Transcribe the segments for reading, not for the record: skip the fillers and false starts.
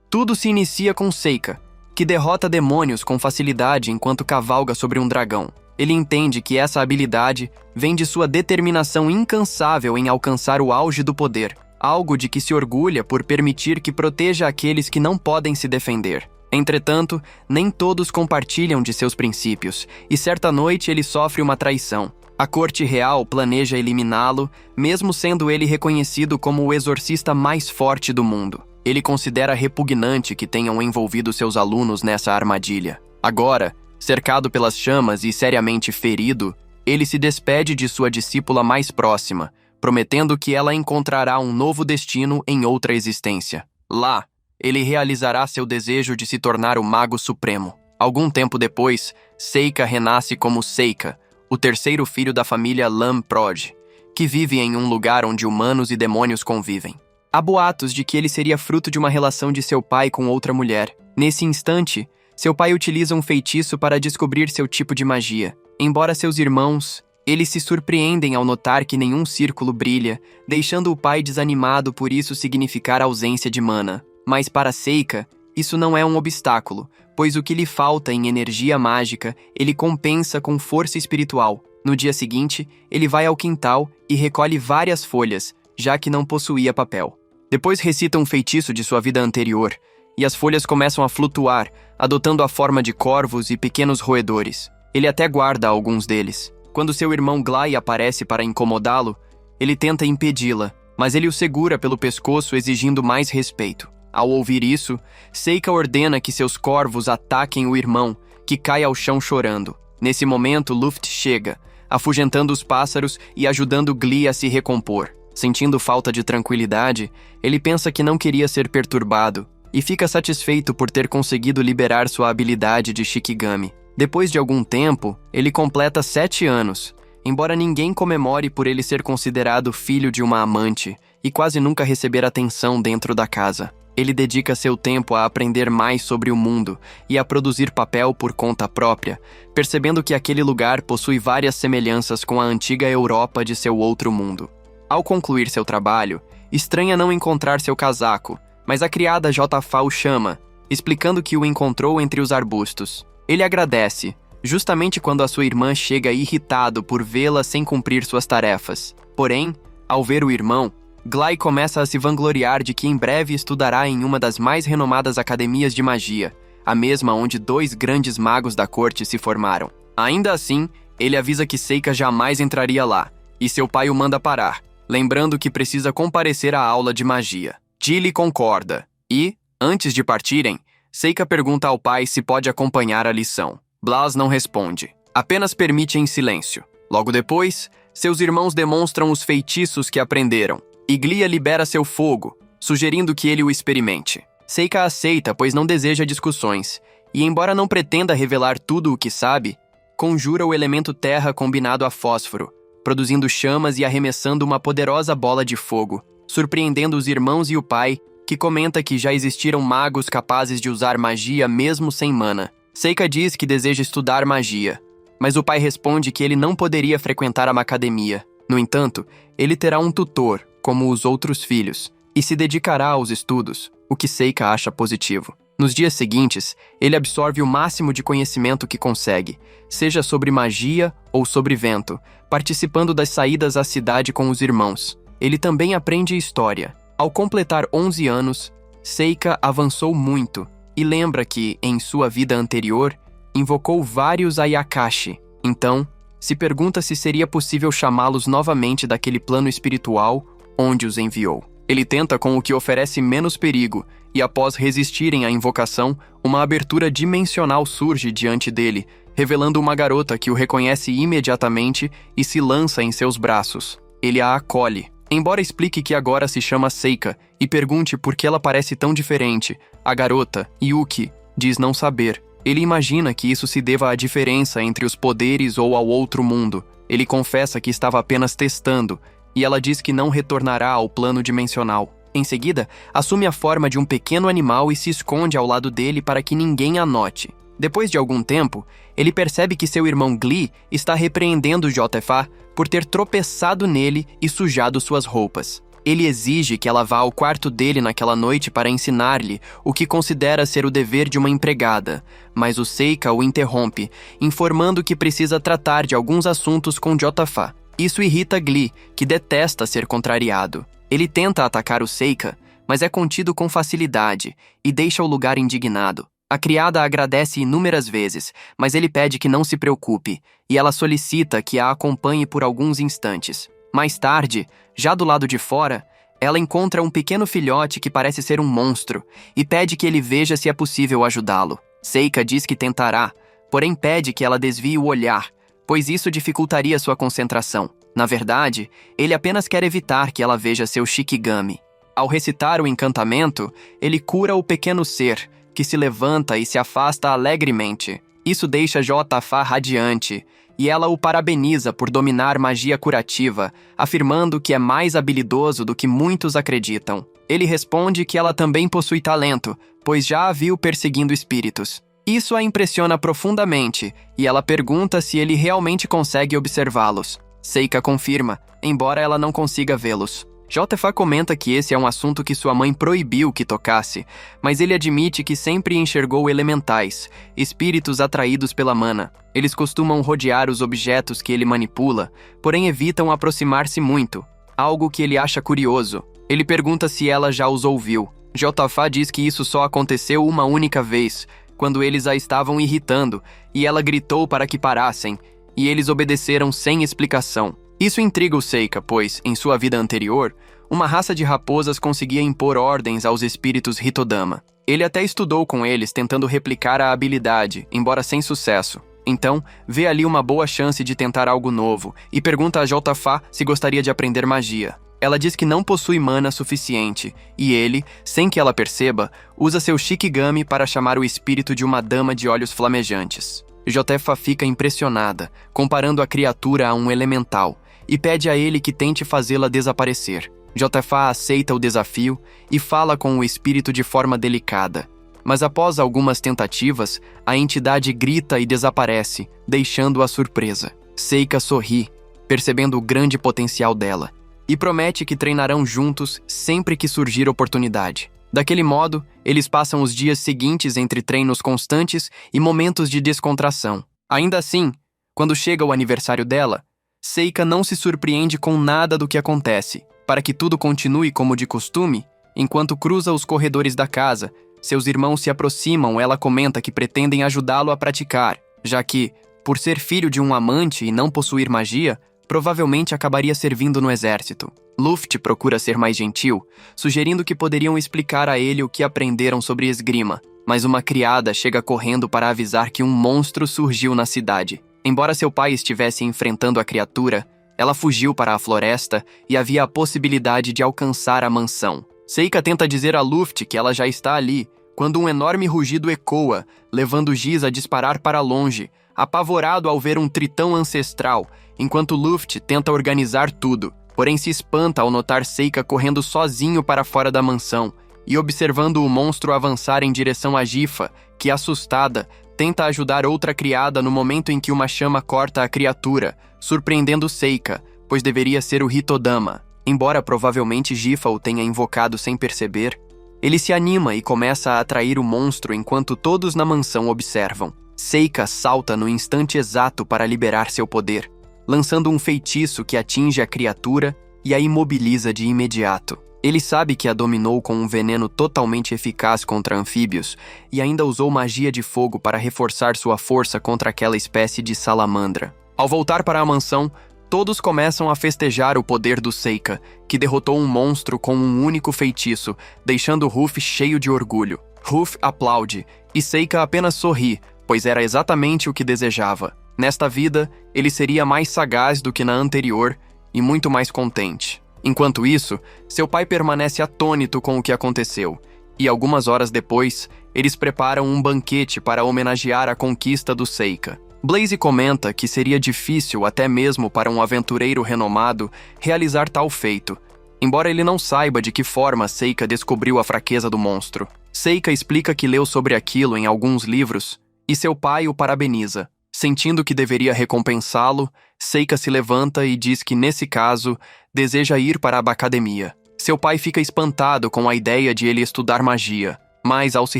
Tudo se inicia com Seika, que derrota demônios com facilidade enquanto cavalga sobre um dragão. Ele entende que essa habilidade vem de sua determinação incansável em alcançar o auge do poder, algo de que se orgulha por permitir que proteja aqueles que não podem se defender. Entretanto, nem todos compartilham de seus princípios, e certa noite ele sofre uma traição. A corte real planeja eliminá-lo, mesmo sendo ele reconhecido como o exorcista mais forte do mundo. Ele considera repugnante que tenham envolvido seus alunos nessa armadilha. Agora, cercado pelas chamas e seriamente ferido, ele se despede de sua discípula mais próxima, prometendo que ela encontrará um novo destino em outra existência. Lá, ele realizará seu desejo de se tornar o Mago Supremo. Algum tempo depois, Seika renasce como Seika, o terceiro filho da família Lamprod, que vive em um lugar onde humanos e demônios convivem. Há boatos de que ele seria fruto de uma relação de seu pai com outra mulher. Nesse instante, seu pai utiliza um feitiço para descobrir seu tipo de magia. Embora seus irmãos, eles se surpreendem ao notar que nenhum círculo brilha, deixando o pai desanimado por isso significar ausência de mana. Mas para Seika, isso não é um obstáculo, pois o que lhe falta em energia mágica, ele compensa com força espiritual. No dia seguinte, ele vai ao quintal e recolhe várias folhas, já que não possuía papel. Depois recita um feitiço de sua vida anterior, e as folhas começam a flutuar, adotando a forma de corvos e pequenos roedores. Ele até guarda alguns deles. Quando seu irmão Glai aparece para incomodá-lo, ele tenta impedi-la, mas ele o segura pelo pescoço exigindo mais respeito. Ao ouvir isso, Seika ordena que seus corvos ataquem o irmão, que cai ao chão chorando. Nesse momento, Luft chega, afugentando os pássaros e ajudando Glee a se recompor. Sentindo falta de tranquilidade, ele pensa que não queria ser perturbado e fica satisfeito por ter conseguido liberar sua habilidade de Shikigami. Depois de algum tempo, ele completa 7 anos, embora ninguém comemore por ele ser considerado filho de uma amante e quase nunca receber atenção dentro da casa. Ele dedica seu tempo a aprender mais sobre o mundo e a produzir papel por conta própria, percebendo que aquele lugar possui várias semelhanças com a antiga Europa de seu outro mundo. Ao concluir seu trabalho, estranha não encontrar seu casaco, mas a criada Jotafá o chama, explicando que o encontrou entre os arbustos. Ele agradece, justamente quando a sua irmã chega irritado por vê-la sem cumprir suas tarefas. Porém, ao ver o irmão, Glai começa a se vangloriar de que em breve estudará em uma das mais renomadas academias de magia, a mesma onde 2 grandes magos da corte se formaram. Ainda assim, ele avisa que Seika jamais entraria lá, e seu pai o manda parar, lembrando que precisa comparecer à aula de magia. Gilly concorda, e, antes de partirem, Seika pergunta ao pai se pode acompanhar a lição. Blas não responde, apenas permite em silêncio. Logo depois, seus irmãos demonstram os feitiços que aprenderam, e Glia libera seu fogo, sugerindo que ele o experimente. Seika aceita, pois não deseja discussões, e embora não pretenda revelar tudo o que sabe, conjura o elemento terra combinado a fósforo, produzindo chamas e arremessando uma poderosa bola de fogo, surpreendendo os irmãos e o pai, que comenta que já existiram magos capazes de usar magia mesmo sem mana. Seika diz que deseja estudar magia, mas o pai responde que ele não poderia frequentar uma academia. No entanto, ele terá um tutor, como os outros filhos, e se dedicará aos estudos, o que Seika acha positivo. Nos dias seguintes, ele absorve o máximo de conhecimento que consegue, seja sobre magia ou sobre vento, participando das saídas à cidade com os irmãos. Ele também aprende história. Ao completar 11 anos, Seika avançou muito e lembra que, em sua vida anterior, invocou vários Ayakashi. Então, se pergunta se seria possível chamá-los novamente daquele plano espiritual onde os enviou. Ele tenta com o que oferece menos perigo, e após resistirem à invocação, uma abertura dimensional surge diante dele, revelando uma garota que o reconhece imediatamente e se lança em seus braços. Ele a acolhe. Embora explique que agora se chama Seika e pergunte por que ela parece tão diferente, a garota, Yuki, diz não saber. Ele imagina que isso se deva à diferença entre os poderes ou ao outro mundo. Ele confessa que estava apenas testando, e ela diz que não retornará ao plano dimensional. Em seguida, assume a forma de um pequeno animal e se esconde ao lado dele para que ninguém a note. Depois de algum tempo, ele percebe que seu irmão Glee está repreendendo Jotafá por ter tropeçado nele e sujado suas roupas. Ele exige que ela vá ao quarto dele naquela noite para ensinar-lhe o que considera ser o dever de uma empregada, mas o Seika o interrompe, informando que precisa tratar de alguns assuntos com Jotafá. Isso irrita Glee, que detesta ser contrariado. Ele tenta atacar o Seika, mas é contido com facilidade e deixa o lugar indignado. A criada agradece inúmeras vezes, mas ele pede que não se preocupe, e ela solicita que a acompanhe por alguns instantes. Mais tarde, já do lado de fora, ela encontra um pequeno filhote que parece ser um monstro e pede que ele veja se é possível ajudá-lo. Seika diz que tentará, porém pede que ela desvie o olhar, pois isso dificultaria sua concentração. Na verdade, ele apenas quer evitar que ela veja seu Shikigami. Ao recitar o encantamento, ele cura o pequeno ser, que se levanta e se afasta alegremente. Isso deixa Jotafá radiante, e ela o parabeniza por dominar magia curativa, afirmando que é mais habilidoso do que muitos acreditam. Ele responde que ela também possui talento, pois já a viu perseguindo espíritos. Isso a impressiona profundamente, e ela pergunta se ele realmente consegue observá-los. Seika confirma, embora ela não consiga vê-los. Jotafá comenta que esse é um assunto que sua mãe proibiu que tocasse, mas ele admite que sempre enxergou elementais, espíritos atraídos pela mana. Eles costumam rodear os objetos que ele manipula, porém evitam aproximar-se muito, algo que ele acha curioso. Ele pergunta se ela já os ouviu. Jotafá diz que isso só aconteceu uma única vez, quando eles a estavam irritando, e ela gritou para que parassem, e eles obedeceram sem explicação. Isso intriga o Seika, pois, em sua vida anterior, uma raça de raposas conseguia impor ordens aos espíritos Hitodama. Ele até estudou com eles, tentando replicar a habilidade, embora sem sucesso. Então, vê ali uma boa chance de tentar algo novo, e pergunta a Jotafá se gostaria de aprender magia. Ela diz que não possui mana suficiente, e ele, sem que ela perceba, usa seu Shikigami para chamar o espírito de uma dama de olhos flamejantes. Jotafá fica impressionada, comparando a criatura a um elemental, e pede a ele que tente fazê-la desaparecer. Jotafá aceita o desafio e fala com o espírito de forma delicada. Mas após algumas tentativas, a entidade grita e desaparece, deixando-a surpresa. Seika sorri, percebendo o grande potencial dela, e promete que treinarão juntos sempre que surgir oportunidade. Daquele modo, eles passam os dias seguintes entre treinos constantes e momentos de descontração. Ainda assim, quando chega o aniversário dela, Seika não se surpreende com nada do que acontece. Para que tudo continue como de costume, enquanto cruza os corredores da casa, seus irmãos se aproximam. Ela comenta que pretendem ajudá-lo a praticar, já que, por ser filho de um amante e não possuir magia, provavelmente acabaria servindo no exército. Luft procura ser mais gentil, sugerindo que poderiam explicar a ele o que aprenderam sobre esgrima, mas uma criada chega correndo para avisar que um monstro surgiu na cidade. Embora seu pai estivesse enfrentando a criatura, ela fugiu para a floresta e havia a possibilidade de alcançar a mansão. Seika tenta dizer a Luft que ela já está ali, quando um enorme rugido ecoa, levando Giz a disparar para longe, apavorado ao ver um tritão ancestral, enquanto Luft tenta organizar tudo, porém se espanta ao notar Seika correndo sozinho para fora da mansão e observando o monstro avançar em direção a Gifa, que, assustada, tenta ajudar outra criada no momento em que uma chama corta a criatura, surpreendendo Seika, pois deveria ser o Hitodama. Embora provavelmente Gifa o tenha invocado sem perceber, ele se anima e começa a atrair o monstro enquanto todos na mansão observam. Seika salta no instante exato para liberar seu poder, lançando um feitiço que atinge a criatura e a imobiliza de imediato. Ele sabe que a dominou com um veneno totalmente eficaz contra anfíbios e ainda usou magia de fogo para reforçar sua força contra aquela espécie de salamandra. Ao voltar para a mansão, todos começam a festejar o poder do Seika, que derrotou um monstro com um único feitiço, deixando Ruff cheio de orgulho. Ruff aplaude, e Seika apenas sorri, pois era exatamente o que desejava. Nesta vida, ele seria mais sagaz do que na anterior e muito mais contente. Enquanto isso, seu pai permanece atônito com o que aconteceu, e algumas horas depois, eles preparam um banquete para homenagear a conquista do Seika. Blaze comenta que seria difícil até mesmo para um aventureiro renomado realizar tal feito, embora ele não saiba de que forma Seika descobriu a fraqueza do monstro. Seika explica que leu sobre aquilo em alguns livros, e seu pai o parabeniza. Sentindo que deveria recompensá-lo, Seika se levanta e diz que, nesse caso, deseja ir para a academia. Seu pai fica espantado com a ideia de ele estudar magia, mas ao se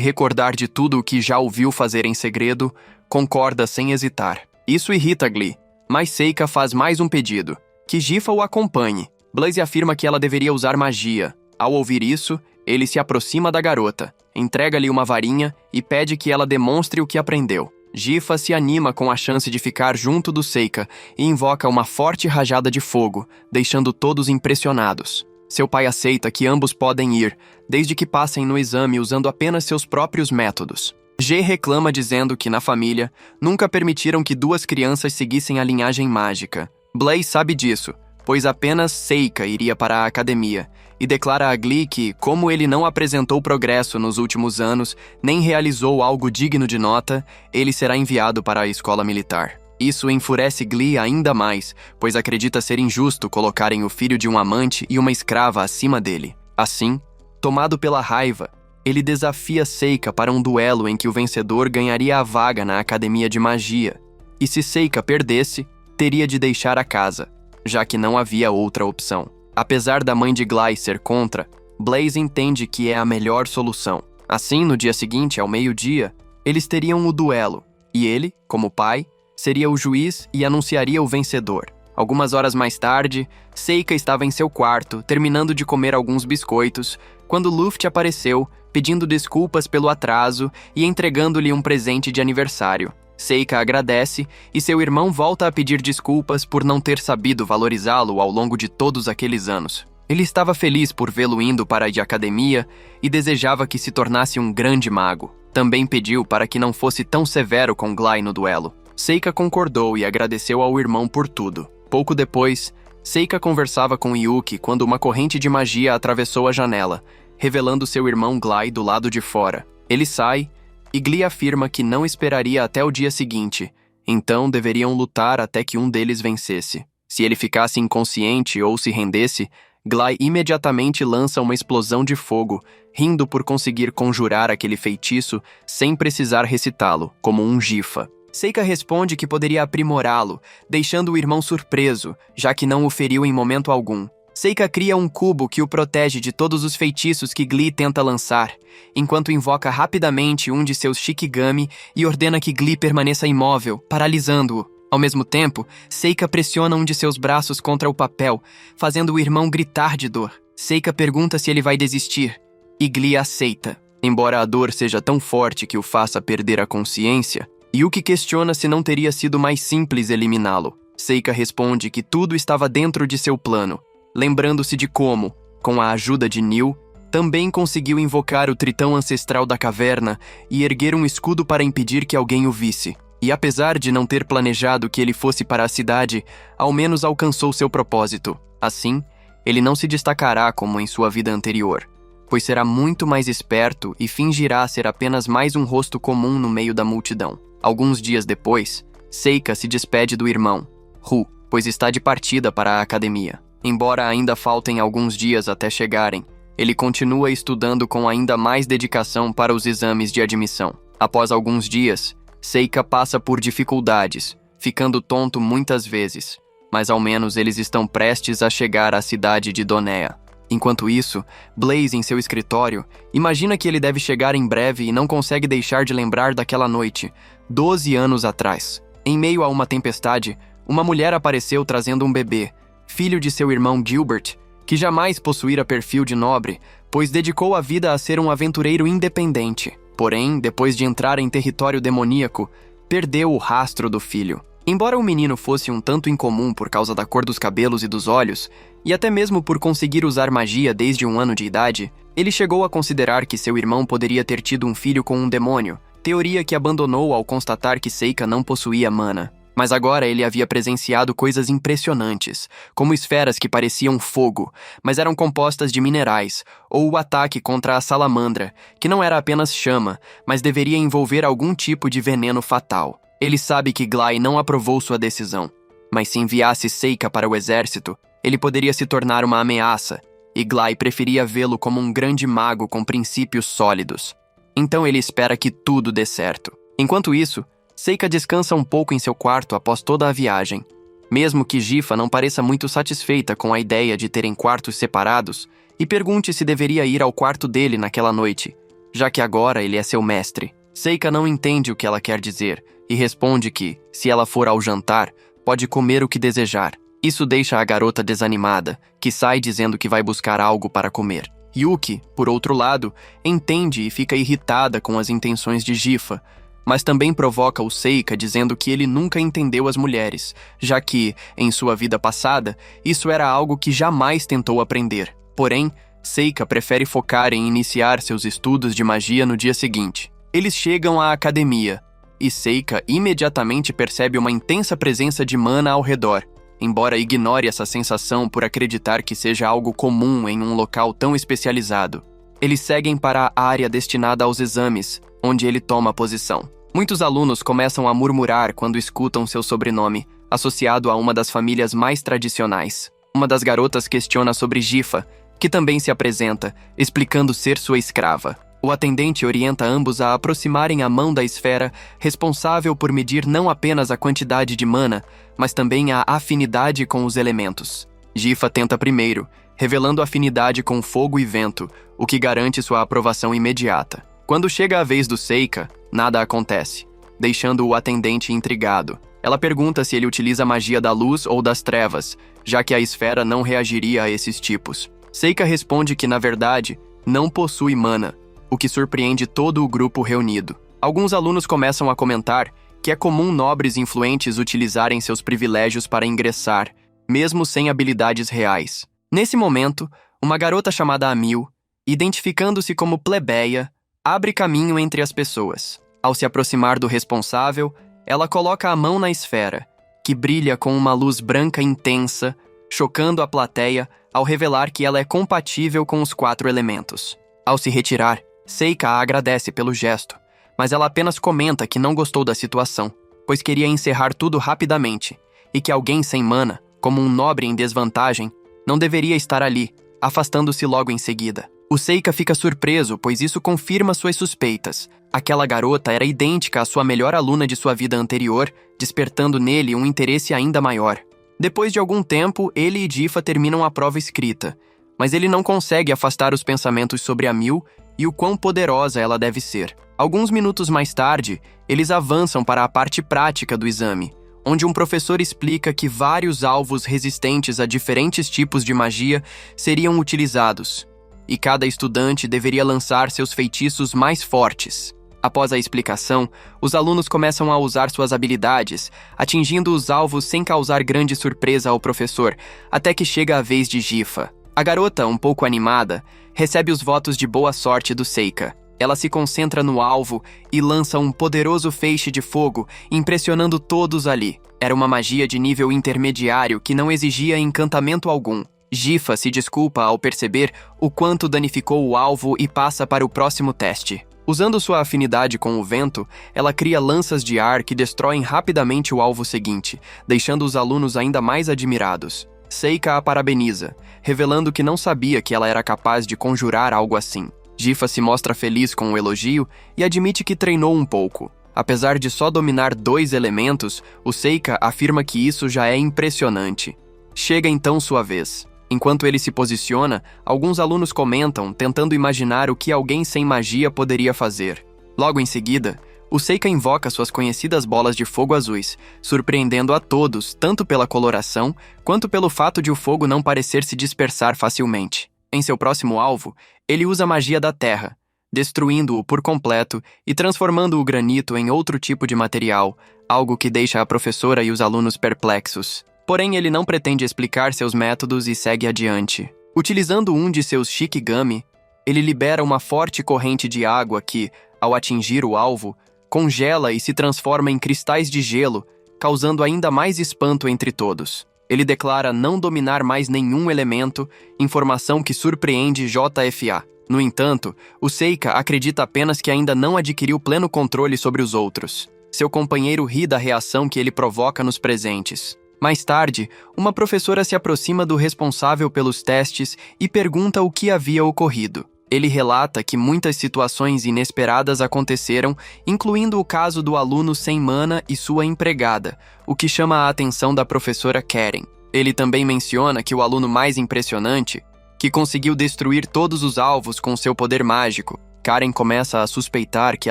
recordar de tudo o que já ouviu fazer em segredo, concorda sem hesitar. Isso irrita Glee, mas Seika faz mais um pedido, que Gifa o acompanhe. Blaze afirma que ela deveria usar magia. Ao ouvir isso, ele se aproxima da garota, entrega-lhe uma varinha e pede que ela demonstre o que aprendeu. Gifa se anima com a chance de ficar junto do Seika e invoca uma forte rajada de fogo, deixando todos impressionados. Seu pai aceita que ambos podem ir, desde que passem no exame usando apenas seus próprios métodos. G reclama dizendo que, na família, nunca permitiram que duas crianças seguissem a linhagem mágica. Blaze sabe disso, pois apenas Seika iria para a academia, e declara a Glee que, como ele não apresentou progresso nos últimos anos, nem realizou algo digno de nota, ele será enviado para a escola militar. Isso enfurece Glee ainda mais, pois acredita ser injusto colocarem o filho de um amante e uma escrava acima dele. Assim, tomado pela raiva, ele desafia Seika para um duelo em que o vencedor ganharia a vaga na academia de magia. E se Seika perdesse, teria de deixar a casa, já que não havia outra opção. Apesar da mãe de Glee ser contra, Blaze entende que é a melhor solução. Assim, no dia seguinte, ao meio-dia, eles teriam o duelo, e ele, como pai, seria o juiz e anunciaria o vencedor. Algumas horas mais tarde, Seika estava em seu quarto, terminando de comer alguns biscoitos, quando Luft apareceu, pedindo desculpas pelo atraso e entregando-lhe um presente de aniversário. Seika agradece e seu irmão volta a pedir desculpas por não ter sabido valorizá-lo ao longo de todos aqueles anos. Ele estava feliz por vê-lo indo para a academia e desejava que se tornasse um grande mago. Também pediu para que não fosse tão severo com Glee no duelo. Seika concordou e agradeceu ao irmão por tudo. Pouco depois, Seika conversava com Yuki quando uma corrente de magia atravessou a janela, revelando seu irmão Glee do lado de fora. Ele sai e Glee afirma que não esperaria até o dia seguinte, então deveriam lutar até que um deles vencesse. Se ele ficasse inconsciente ou se rendesse, Glee imediatamente lança uma explosão de fogo, rindo por conseguir conjurar aquele feitiço sem precisar recitá-lo, como um Gifa. Seika responde que poderia aprimorá-lo, deixando o irmão surpreso, já que não o feriu em momento algum. Seika cria um cubo que o protege de todos os feitiços que Glee tenta lançar, enquanto invoca rapidamente um de seus Shikigami e ordena que Glee permaneça imóvel, paralisando-o. Ao mesmo tempo, Seika pressiona um de seus braços contra o papel, fazendo o irmão gritar de dor. Seika pergunta se ele vai desistir, e Glee aceita. Embora a dor seja tão forte que o faça perder a consciência, Yuki questiona se não teria sido mais simples eliminá-lo. Seika responde que tudo estava dentro de seu plano, lembrando-se de como, com a ajuda de Neil, também conseguiu invocar o tritão ancestral da caverna e erguer um escudo para impedir que alguém o visse. E apesar de não ter planejado que ele fosse para a cidade, ao menos alcançou seu propósito. Assim, ele não se destacará como em sua vida anterior, pois será muito mais esperto e fingirá ser apenas mais um rosto comum no meio da multidão. Alguns dias depois, Seika se despede do irmão, Ru, pois está de partida para a academia. Embora ainda faltem alguns dias até chegarem, ele continua estudando com ainda mais dedicação para os exames de admissão. Após alguns dias, Seika passa por dificuldades, ficando tonto muitas vezes, mas ao menos eles estão prestes a chegar à cidade de Donea. Enquanto isso, Blaze, em seu escritório, imagina que ele deve chegar em breve e não consegue deixar de lembrar daquela noite, 12 anos atrás. Em meio a uma tempestade, uma mulher apareceu trazendo um bebê, filho de seu irmão Gilbert, que jamais possuíra perfil de nobre, pois dedicou a vida a ser um aventureiro independente. Porém, depois de entrar em território demoníaco, perdeu o rastro do filho. Embora o menino fosse um tanto incomum por causa da cor dos cabelos e dos olhos, e até mesmo por conseguir usar magia desde 1 ano de idade, ele chegou a considerar que seu irmão poderia ter tido um filho com um demônio, teoria que abandonou ao constatar que Seika não possuía mana. Mas agora ele havia presenciado coisas impressionantes, como esferas que pareciam fogo, mas eram compostas de minerais, ou o ataque contra a salamandra, que não era apenas chama, mas deveria envolver algum tipo de veneno fatal. Ele sabe que Glee não aprovou sua decisão, mas se enviasse Seika para o exército, ele poderia se tornar uma ameaça, e Glee preferia vê-lo como um grande mago com princípios sólidos. Então ele espera que tudo dê certo. Enquanto isso, Seika descansa um pouco em seu quarto após toda a viagem. Mesmo que Gifa não pareça muito satisfeita com a ideia de terem quartos separados, e pergunte se deveria ir ao quarto dele naquela noite, já que agora ele é seu mestre. Seika não entende o que ela quer dizer e responde que, se ela for ao jantar, pode comer o que desejar. Isso deixa a garota desanimada, que sai dizendo que vai buscar algo para comer. Yuki, por outro lado, entende e fica irritada com as intenções de Gifa, mas também provoca o Seika dizendo que ele nunca entendeu as mulheres, já que, em sua vida passada, isso era algo que jamais tentou aprender. Porém, Seika prefere focar em iniciar seus estudos de magia no dia seguinte. Eles chegam à academia, e Seika imediatamente percebe uma intensa presença de mana ao redor, embora ignore essa sensação por acreditar que seja algo comum em um local tão especializado. Eles seguem para a área destinada aos exames, onde ele toma posição. Muitos alunos começam a murmurar quando escutam seu sobrenome, associado a uma das famílias mais tradicionais. Uma das garotas questiona sobre Gifa, que também se apresenta, explicando ser sua escrava. O atendente orienta ambos a aproximarem a mão da esfera, responsável por medir não apenas a quantidade de mana, mas também a afinidade com os elementos. Gifa tenta primeiro, revelando afinidade com fogo e vento, o que garante sua aprovação imediata. Quando chega a vez do Seika, nada acontece, deixando o atendente intrigado. Ela pergunta se ele utiliza magia da luz ou das trevas, já que a esfera não reagiria a esses tipos. Seika responde que, na verdade, não possui mana, o que surpreende todo o grupo reunido. Alguns alunos começam a comentar que é comum nobres influentes utilizarem seus privilégios para ingressar, mesmo sem habilidades reais. Nesse momento, uma garota chamada Amil, identificando-se como plebeia, abre caminho entre as pessoas. Ao se aproximar do responsável, ela coloca a mão na esfera, que brilha com uma luz branca intensa, chocando a plateia ao revelar que ela é compatível com os 4 elementos. Ao se retirar, Seika a agradece pelo gesto, mas ela apenas comenta que não gostou da situação, pois queria encerrar tudo rapidamente, e que alguém sem mana, como um nobre em desvantagem, não deveria estar ali, afastando-se logo em seguida. O Seika fica surpreso, pois isso confirma suas suspeitas. Aquela garota era idêntica à sua melhor aluna de sua vida anterior, despertando nele um interesse ainda maior. Depois de algum tempo, ele e Gifa terminam a prova escrita, mas ele não consegue afastar os pensamentos sobre a Mil e o quão poderosa ela deve ser. Alguns minutos mais tarde, eles avançam para a parte prática do exame, onde um professor explica que vários alvos resistentes a diferentes tipos de magia seriam utilizados, e cada estudante deveria lançar seus feitiços mais fortes. Após a explicação, os alunos começam a usar suas habilidades, atingindo os alvos sem causar grande surpresa ao professor, até que chega a vez de Gifa. A garota, um pouco animada, recebe os votos de boa sorte do Seika. Ela se concentra no alvo e lança um poderoso feixe de fogo, impressionando todos ali. Era uma magia de nível intermediário que não exigia encantamento algum. Gifa se desculpa ao perceber o quanto danificou o alvo e passa para o próximo teste. Usando sua afinidade com o vento, ela cria lanças de ar que destroem rapidamente o alvo seguinte, deixando os alunos ainda mais admirados. Seika a parabeniza, revelando que não sabia que ela era capaz de conjurar algo assim. Gifa se mostra feliz com o elogio e admite que treinou um pouco. Apesar de só dominar 2 elementos, o Seika afirma que isso já é impressionante. Chega então sua vez. Enquanto ele se posiciona, alguns alunos comentam, tentando imaginar o que alguém sem magia poderia fazer. Logo em seguida, o Seika invoca suas conhecidas bolas de fogo azuis, surpreendendo a todos, tanto pela coloração, quanto pelo fato de o fogo não parecer se dispersar facilmente. Em seu próximo alvo, ele usa a magia da terra, destruindo-o por completo e transformando o granito em outro tipo de material, algo que deixa a professora e os alunos perplexos. Porém, ele não pretende explicar seus métodos e segue adiante. Utilizando um de seus Shikigami, ele libera uma forte corrente de água que, ao atingir o alvo, congela e se transforma em cristais de gelo, causando ainda mais espanto entre todos. Ele declara não dominar mais nenhum elemento, informação que surpreende JFA. No entanto, o Seika acredita apenas que ainda não adquiriu pleno controle sobre os outros. Seu companheiro ri da reação que ele provoca nos presentes. Mais tarde, uma professora se aproxima do responsável pelos testes e pergunta o que havia ocorrido. Ele relata que muitas situações inesperadas aconteceram, incluindo o caso do aluno sem mana e sua empregada, o que chama a atenção da professora Karen. Ele também menciona que o aluno mais impressionante que conseguiu destruir todos os alvos com seu poder mágico. Karen começa a suspeitar que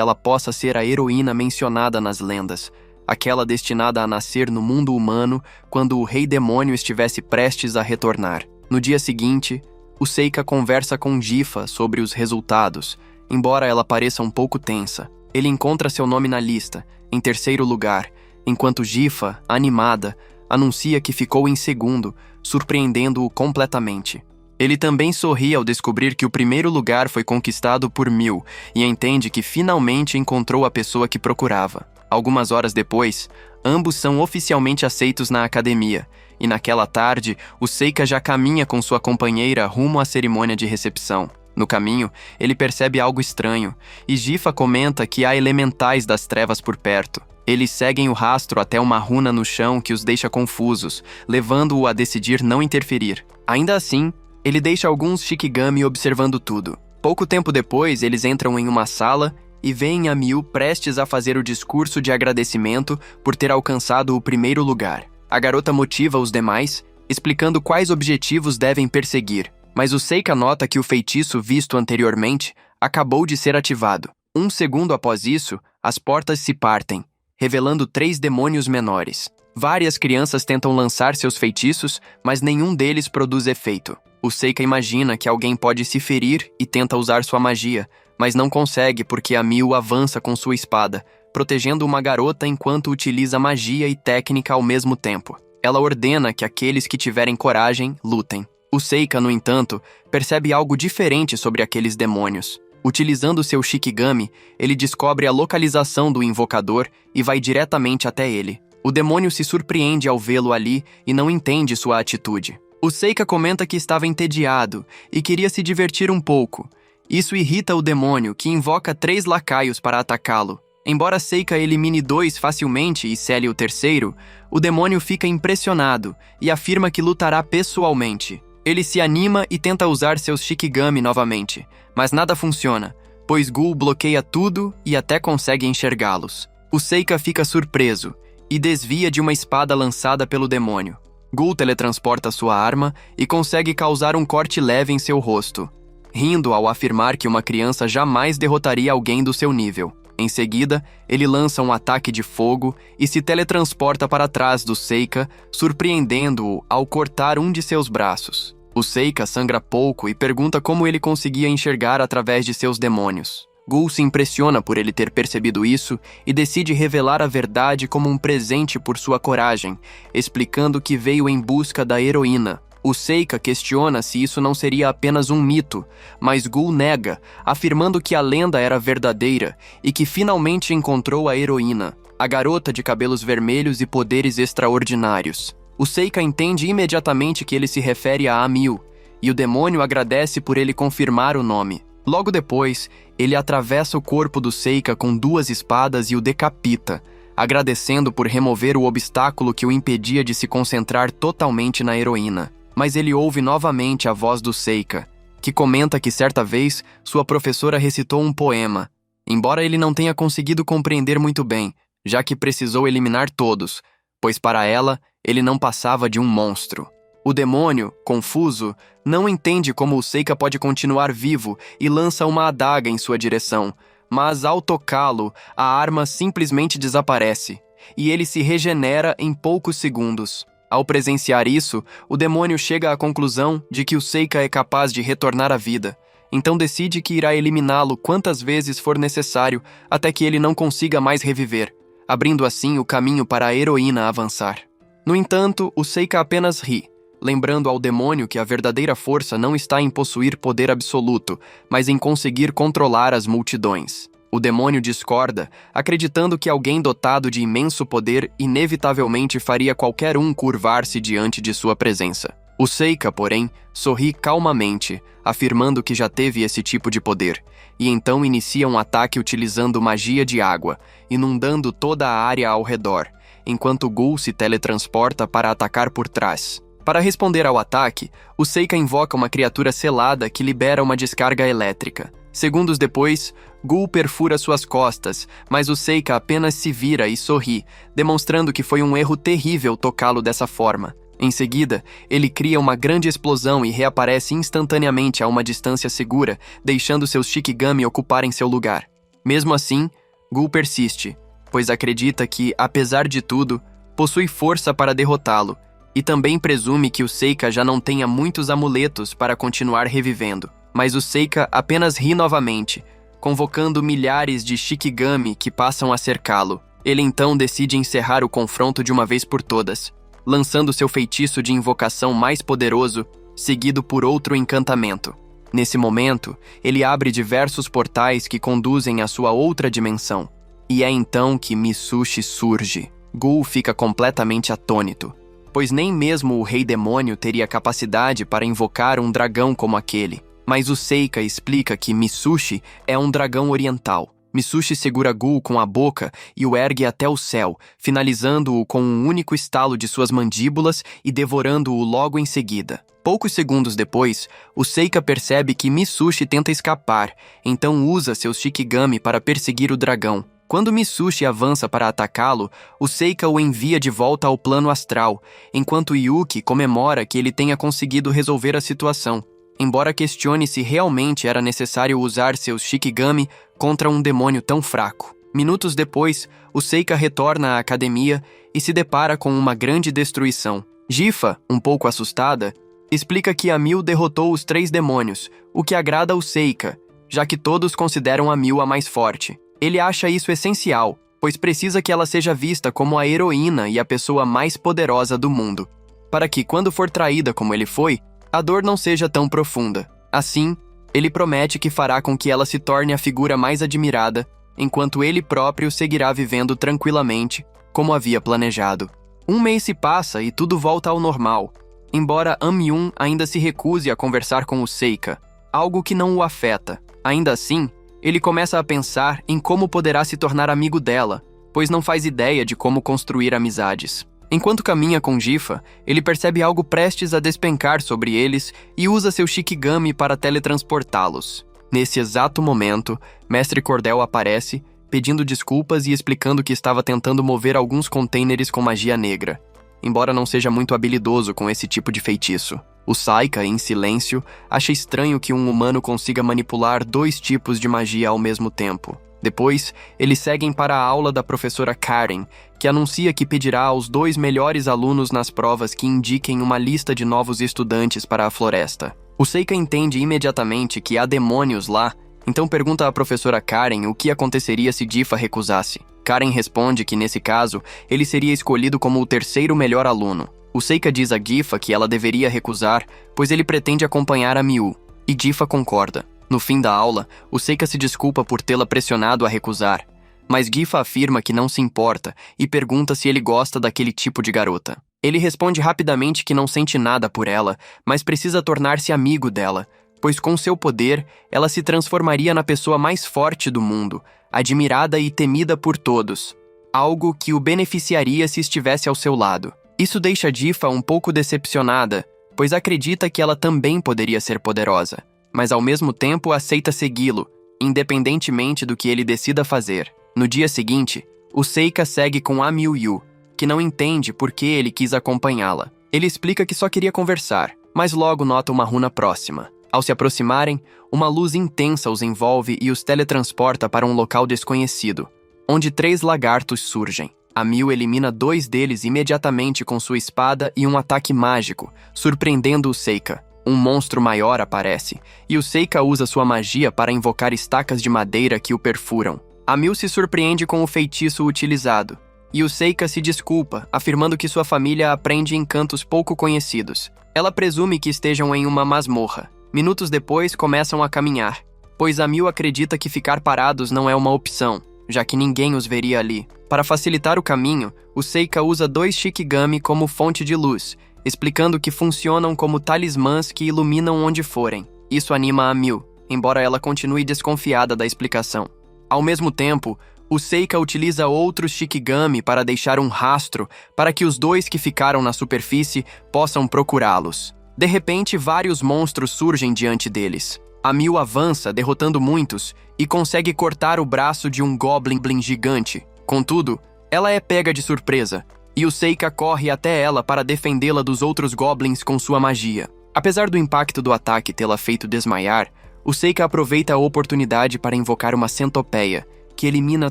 ela possa ser a heroína mencionada nas lendas, aquela destinada a nascer no mundo humano quando o Rei Demônio estivesse prestes a retornar. No dia seguinte, o Seika conversa com Gifa sobre os resultados, embora ela pareça um pouco tensa. Ele encontra seu nome na lista, em terceiro lugar, enquanto Gifa, animada, anuncia que ficou em segundo, surpreendendo-o completamente. Ele também sorri ao descobrir que o primeiro lugar foi conquistado por Mil e entende que finalmente encontrou a pessoa que procurava. Algumas horas depois, ambos são oficialmente aceitos na academia, e naquela tarde, o Seika já caminha com sua companheira rumo à cerimônia de recepção. No caminho, ele percebe algo estranho, e Gifa comenta que há elementais das trevas por perto. Eles seguem o rastro até uma runa no chão que os deixa confusos, levando-o a decidir não interferir. Ainda assim, ele deixa alguns Shikigami observando tudo. Pouco tempo depois, eles entram em uma sala e veem a Miu prestes a fazer o discurso de agradecimento por ter alcançado o primeiro lugar. A garota motiva os demais, explicando quais objetivos devem perseguir, mas o Seika nota que o feitiço visto anteriormente acabou de ser ativado. Um segundo após isso, as portas se partem, revelando 3 demônios menores. Várias crianças tentam lançar seus feitiços, mas nenhum deles produz efeito. O Seika imagina que alguém pode se ferir e tenta usar sua magia, mas não consegue porque a Miu avança com sua espada, protegendo uma garota enquanto utiliza magia e técnica ao mesmo tempo. Ela ordena que aqueles que tiverem coragem lutem. O Seika, no entanto, percebe algo diferente sobre aqueles demônios. Utilizando seu Shikigami, ele descobre a localização do invocador e vai diretamente até ele. O demônio se surpreende ao vê-lo ali e não entende sua atitude. O Seika comenta que estava entediado e queria se divertir um pouco. Isso irrita o demônio, que invoca 3 lacaios para atacá-lo. Embora Seika elimine 2 facilmente e cele o terceiro, o demônio fica impressionado e afirma que lutará pessoalmente. Ele se anima e tenta usar seus Shikigami novamente, mas nada funciona, pois Gul bloqueia tudo e até consegue enxergá-los. O Seika fica surpreso e desvia de uma espada lançada pelo demônio. Gul teletransporta sua arma e consegue causar um corte leve em seu rosto, rindo ao afirmar que uma criança jamais derrotaria alguém do seu nível. Em seguida, ele lança um ataque de fogo e se teletransporta para trás do Seika, surpreendendo-o ao cortar um de seus braços. O Seika sangra pouco e pergunta como ele conseguia enxergar através de seus demônios. Gul se impressiona por ele ter percebido isso e decide revelar a verdade como um presente por sua coragem, explicando que veio em busca da heroína. O Seika questiona se isso não seria apenas um mito, mas Gul nega, afirmando que a lenda era verdadeira e que finalmente encontrou a heroína, a garota de cabelos vermelhos e poderes extraordinários. O Seika entende imediatamente que ele se refere a Amil, e o demônio agradece por ele confirmar o nome. Logo depois, ele atravessa o corpo do Seika com 2 espadas e o decapita, agradecendo por remover o obstáculo que o impedia de se concentrar totalmente na heroína. Mas ele ouve novamente a voz do Seika, que comenta que certa vez sua professora recitou um poema, embora ele não tenha conseguido compreender muito bem, já que precisou eliminar todos, pois para ela, ele não passava de um monstro. O demônio, confuso, não entende como o Seika pode continuar vivo e lança uma adaga em sua direção, mas ao tocá-lo, a arma simplesmente desaparece, e ele se regenera em poucos segundos. Ao presenciar isso, o demônio chega à conclusão de que o Seika é capaz de retornar à vida, então decide que irá eliminá-lo quantas vezes for necessário até que ele não consiga mais reviver, abrindo assim o caminho para a heroína avançar. No entanto, o Seika apenas ri, lembrando ao demônio que a verdadeira força não está em possuir poder absoluto, mas em conseguir controlar as multidões. O demônio discorda, acreditando que alguém dotado de imenso poder inevitavelmente faria qualquer um curvar-se diante de sua presença. O Seika, porém, sorri calmamente, afirmando que já teve esse tipo de poder, e então inicia um ataque utilizando magia de água, inundando toda a área ao redor, enquanto Gul se teletransporta para atacar por trás. Para responder ao ataque, o Seika invoca uma criatura selada que libera uma descarga elétrica. Segundos depois, Gul perfura suas costas, mas o Seika apenas se vira e sorri, demonstrando que foi um erro terrível tocá-lo dessa forma. Em seguida, ele cria uma grande explosão e reaparece instantaneamente a uma distância segura, deixando seus Shikigami ocuparem seu lugar. Mesmo assim, Gul persiste, pois acredita que, apesar de tudo, possui força para derrotá-lo, e também presume que o Seika já não tenha muitos amuletos para continuar revivendo. Mas o Seika apenas ri novamente, convocando milhares de Shikigami que passam a cercá-lo. Ele então decide encerrar o confronto de uma vez por todas, lançando seu feitiço de invocação mais poderoso, seguido por outro encantamento. Nesse momento, ele abre diversos portais que conduzem à sua outra dimensão. E é então que Mitsushi surge. Gul fica completamente atônito, pois nem mesmo o Rei Demônio teria capacidade para invocar um dragão como aquele. Mas o Seika explica que Mitsushi é um dragão oriental. Mitsushi segura Gul com a boca e o ergue até o céu, finalizando-o com um único estalo de suas mandíbulas e devorando-o logo em seguida. Poucos segundos depois, o Seika percebe que Mitsushi tenta escapar, então usa seus Shikigami para perseguir o dragão. Quando Mitsushi avança para atacá-lo, o Seika o envia de volta ao plano astral, enquanto Yuki comemora que ele tenha conseguido resolver a situação, embora questione se realmente era necessário usar seus Shikigami contra um demônio tão fraco. Minutos depois, o Seika retorna à academia e se depara com uma grande destruição. Gifa, um pouco assustada, explica que a Mil derrotou os 3 demônios, o que agrada ao Seika, já que todos consideram a Mil a mais forte. Ele acha isso essencial, pois precisa que ela seja vista como a heroína e a pessoa mais poderosa do mundo, para que, quando for traída como ele foi, a dor não seja tão profunda. Assim, ele promete que fará com que ela se torne a figura mais admirada, enquanto ele próprio seguirá vivendo tranquilamente, como havia planejado. Um mês se passa e tudo volta ao normal, embora Amyun ainda se recuse a conversar com o Seika, algo que não o afeta. Ainda assim, ele começa a pensar em como poderá se tornar amigo dela, pois não faz ideia de como construir amizades. Enquanto caminha com Gifa, ele percebe algo prestes a despencar sobre eles e usa seu Shikigami para teletransportá-los. Nesse exato momento, Mestre Cordel aparece, pedindo desculpas e explicando que estava tentando mover alguns containers com magia negra, embora não seja muito habilidoso com esse tipo de feitiço. O Saika, em silêncio, acha estranho que um humano consiga manipular 2 tipos de magia ao mesmo tempo. Depois, eles seguem para a aula da professora Karen, que anuncia que pedirá aos 2 melhores alunos nas provas que indiquem uma lista de novos estudantes para a floresta. O Seika entende imediatamente que há demônios lá, então pergunta à professora Karen o que aconteceria se Gifa recusasse. Karen responde que, nesse caso, ele seria escolhido como o 3º melhor aluno. O Seika diz a Gifa que ela deveria recusar, pois ele pretende acompanhar a Miu, e Gifa concorda. No fim da aula, o Seika se desculpa por tê-la pressionado a recusar, mas Gifa afirma que não se importa e pergunta se ele gosta daquele tipo de garota. Ele responde rapidamente que não sente nada por ela, mas precisa tornar-se amigo dela, pois com seu poder, ela se transformaria na pessoa mais forte do mundo, admirada e temida por todos, algo que o beneficiaria se estivesse ao seu lado. Isso deixa Gifa um pouco decepcionada, pois acredita que ela também poderia ser poderosa, mas ao mesmo tempo aceita segui-lo, independentemente do que ele decida fazer. No dia seguinte, o Seika segue com a Miu, que não entende por que ele quis acompanhá-la. Ele explica que só queria conversar, mas logo nota uma runa próxima. Ao se aproximarem, uma luz intensa os envolve e os teletransporta para um local desconhecido, onde 3 lagartos surgem. A Miu elimina 2 deles imediatamente com sua espada e um ataque mágico, surpreendendo o Seika. Um monstro maior aparece, e o Seika usa sua magia para invocar estacas de madeira que o perfuram. A Miu se surpreende com o feitiço utilizado, e o Seika se desculpa, afirmando que sua família aprende encantos pouco conhecidos. Ela presume que estejam em uma masmorra. Minutos depois, começam a caminhar, pois a Miu acredita que ficar parados não é uma opção, já que ninguém os veria ali. Para facilitar o caminho, o Seika usa 2 Shikigami como fonte de luz, explicando que funcionam como talismãs que iluminam onde forem. Isso anima a Miu, embora ela continue desconfiada da explicação. Ao mesmo tempo, o Seika utiliza outros Shikigami para deixar um rastro para que os 2 que ficaram na superfície possam procurá-los. De repente, vários monstros surgem diante deles. A Miu avança, derrotando muitos, e consegue cortar o braço de um Goblin gigante. Contudo, ela é pega de surpresa, e o Seika corre até ela para defendê-la dos outros goblins com sua magia. Apesar do impacto do ataque tê-la feito desmaiar, o Seika aproveita a oportunidade para invocar uma centopeia, que elimina